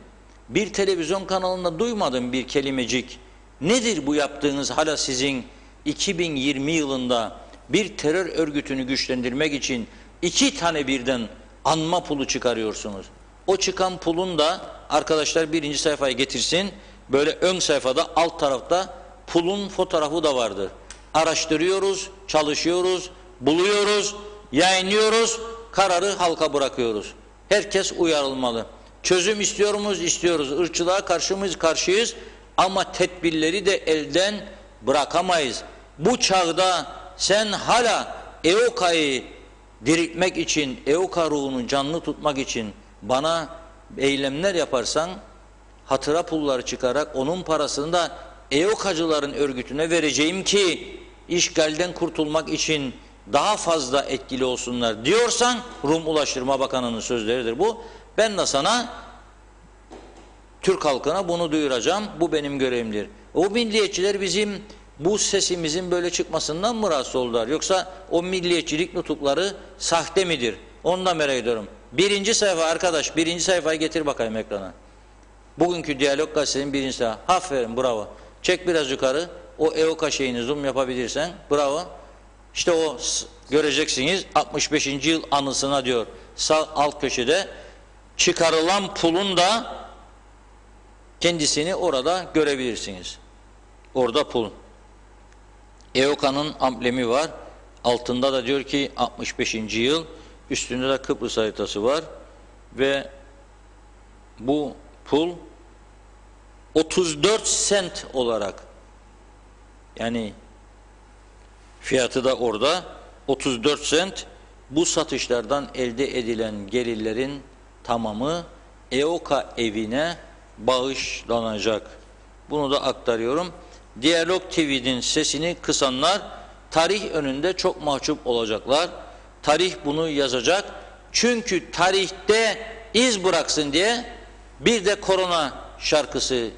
Bir televizyon kanalında duymadım bir kelimecik. Nedir bu yaptığınız hala sizin 2020 yılında bir terör örgütünü güçlendirmek için 2 tane birden anma pulu çıkarıyorsunuz? O çıkan pulun da arkadaşlar birinci sayfaya getirsin. Böyle ön sayfada alt tarafta pulun fotoğrafı da vardır. Araştırıyoruz, çalışıyoruz, buluyoruz, yayınlıyoruz, kararı halka bırakıyoruz. Herkes uyarılmalı. Çözüm istiyor muyuz? İstiyoruz. Irkçılığa karşı mıyız? Karşıyız. Ama tedbirleri de elden bırakamayız. Bu çağda sen hala EOKA'yı diriltmek için, EOKA ruhunu canlı tutmak için bana eylemler yaparsan, hatıra pulları çıkarak onun parasını da EOKA'cıların örgütüne vereceğim ki işgalden kurtulmak için daha fazla etkili olsunlar diyorsan, Rum Ulaştırma Bakanı'nın sözleridir bu. Ben de sana, Türk halkına bunu duyuracağım. Bu benim görevimdir. O milliyetçiler bizim bu sesimizin böyle çıkmasından mı rahatsız oldular? Yoksa o milliyetçilik nutukları sahte midir? Onu da merak ediyorum. Birinci sayfa arkadaş, birinci sayfayı getir bakayım ekrana. Bugünkü Diyalog Gazetesi'nin birinci sayfa. Aferin, bravo. Çek biraz yukarı. O EOKA şeyini zoom yapabilirsen. Bravo. İşte o göreceksiniz 65. yıl anısına diyor. Sağ alt köşede çıkarılan pulun da kendisini orada görebilirsiniz. Orada pul. EOKA'nın amblemi var. Altında da diyor ki 65. yıl. Üstünde de Kıbrıs haritası var. Ve bu pul 34 sent olarak, yani fiyatı da orada 34 sent. Bu satışlardan elde edilen gelirlerin tamamı EOKA evine bağışlanacak. Bunu da aktarıyorum. Diyalog TV'nin sesini kısanlar tarih önünde çok mahcup olacaklar. Tarih bunu yazacak. Çünkü tarihte iz bıraksın diye bir de korona şarkısı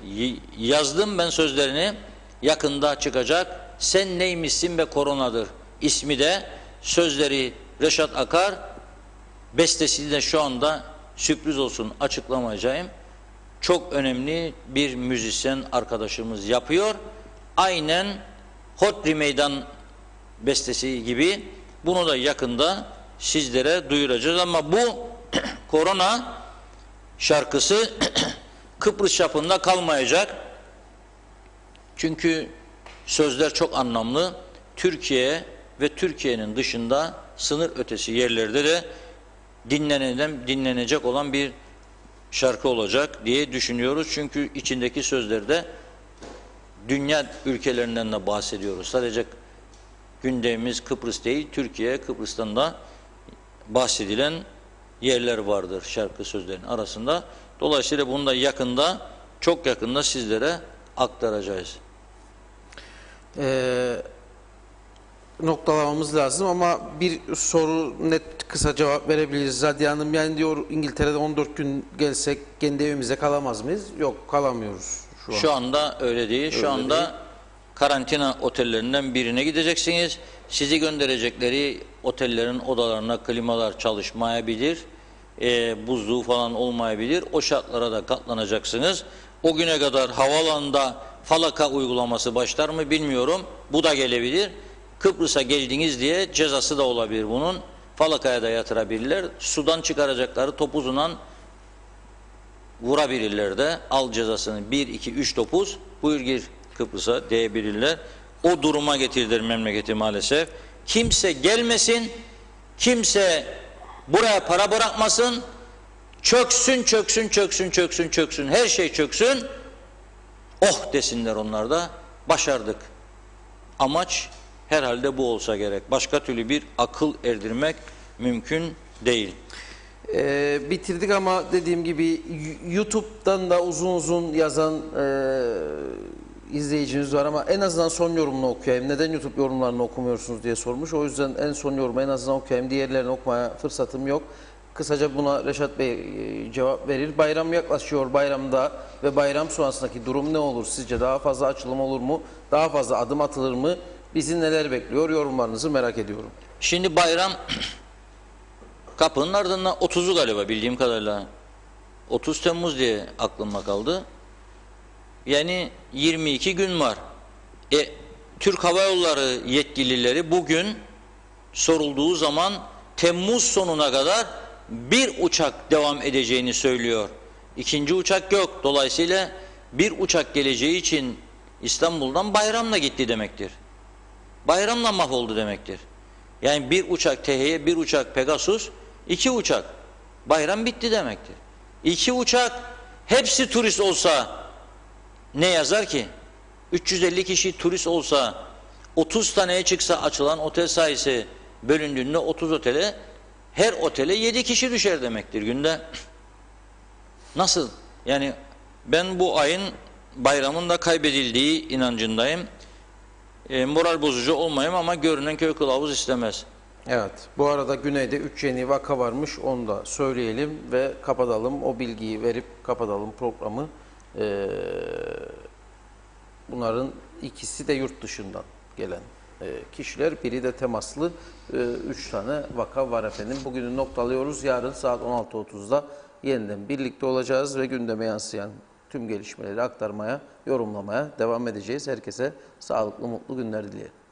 yazdım ben sözlerini. Yakında çıkacak. Sen neymişsin be koronadır. İsmi de, sözleri Reşat Akar, bestesi de şu anda sürpriz olsun açıklamayacağım. Çok önemli bir müzisyen arkadaşımız yapıyor. Aynen Hodri Meydan bestesi gibi bunu da yakında sizlere duyuracağız. Ama bu korona şarkısı Kıbrıs çapında kalmayacak. Çünkü sözler çok anlamlı. Türkiye ve Türkiye'nin dışında sınır ötesi yerlerde de dinlenecek olan bir şarkı olacak diye düşünüyoruz. Çünkü içindeki sözlerde dünya ülkelerinden de bahsediyoruz. Sadece gündemimiz Kıbrıs değil, Türkiye, Kıbrıs'tan da bahsedilen yerler vardır şarkı sözlerinin arasında. Dolayısıyla bunu da yakında, çok yakında sizlere aktaracağız. Noktalamamız lazım ama bir soru net kısa cevap verebiliriz. Zadiye Hanım, yani diyor İngiltere'de 14 gün gelsek kendi evimize kalamaz mıyız? Yok, kalamıyoruz şu an. Şu anda öyle değil. Şu anda karantina otellerinden birine gideceksiniz. Sizi gönderecekleri otellerin odalarına klimalar çalışmayabilir. Buzluğu falan olmayabilir. O şartlara da katlanacaksınız. O güne kadar havaalanında falaka uygulaması başlar mı bilmiyorum. Bu da gelebilir. Kıbrıs'a geldiniz diye cezası da olabilir bunun. Falakaya da yatırabilirler. Sudan çıkaracakları topuzundan vurabilirler de. Al cezasını 1, 2, 3 topuz. Buyur gir Kıbrıs'a diyebilirler. O duruma getirdiler memleketi maalesef. Kimse gelmesin. Kimse buraya para bırakmasın. Çöksün, çöksün, çöksün, çöksün, çöksün. Her şey çöksün. Oh desinler onlar da. Başardık. Amaç herhalde bu olsa gerek. Başka türlü bir akıl erdirmek mümkün değil. Bitirdik ama dediğim gibi YouTube'dan da uzun uzun yazan izleyiciniz var ama en azından son yorumunu okuyayım. Neden YouTube yorumlarını okumuyorsunuz diye sormuş. O yüzden en son yorumu en azından okuyayım. Diğerlerini okumaya fırsatım yok. Kısaca buna Reşat Bey cevap verir. Bayram yaklaşıyor. Bayramda ve bayram sonrasındaki durum ne olur? Sizce daha fazla açılım olur mu? Daha fazla adım atılır mı? Bizi neler bekliyor? Yorumlarınızı merak ediyorum. Şimdi bayram kapının ardından 30'u galiba bildiğim kadarıyla. 30 Temmuz diye aklımda kaldı. Yani 22 gün var. Türk Hava Yolları yetkilileri bugün sorulduğu zaman Temmuz sonuna kadar bir uçak devam edeceğini söylüyor. İkinci uçak yok. Dolayısıyla bir uçak geleceği için İstanbul'dan bayramla gitti demektir. Bayramla mahvoldu demektir. Yani bir uçak THY, bir uçak Pegasus, 2 uçak. Bayram bitti demektir. 2 uçak, hepsi turist olsa ne yazar ki? 350 kişi turist olsa, 30 taneye çıksa açılan otel sayısı bölündüğünde 30 otele, her otele 7 kişi düşer demektir günde. Nasıl? Yani ben bu ayın, bayramın da kaybedildiği inancındayım. Moral bozucu olmayayım ama görünen köy kılavuz istemez. Evet. Bu arada güneyde 3 yeni vaka varmış. Onu da söyleyelim ve kapatalım. O bilgiyi verip kapatalım programı. Bunların ikisi de yurt dışından gelen kişiler. Biri de temaslı. 3 tane vaka var efendim. Bugünü noktalıyoruz. Yarın saat 16.30'da yeniden birlikte olacağız ve gündeme yansıyan tüm gelişmeleri aktarmaya, yorumlamaya devam edeceğiz. Herkese sağlıklı, mutlu günler dileyelim.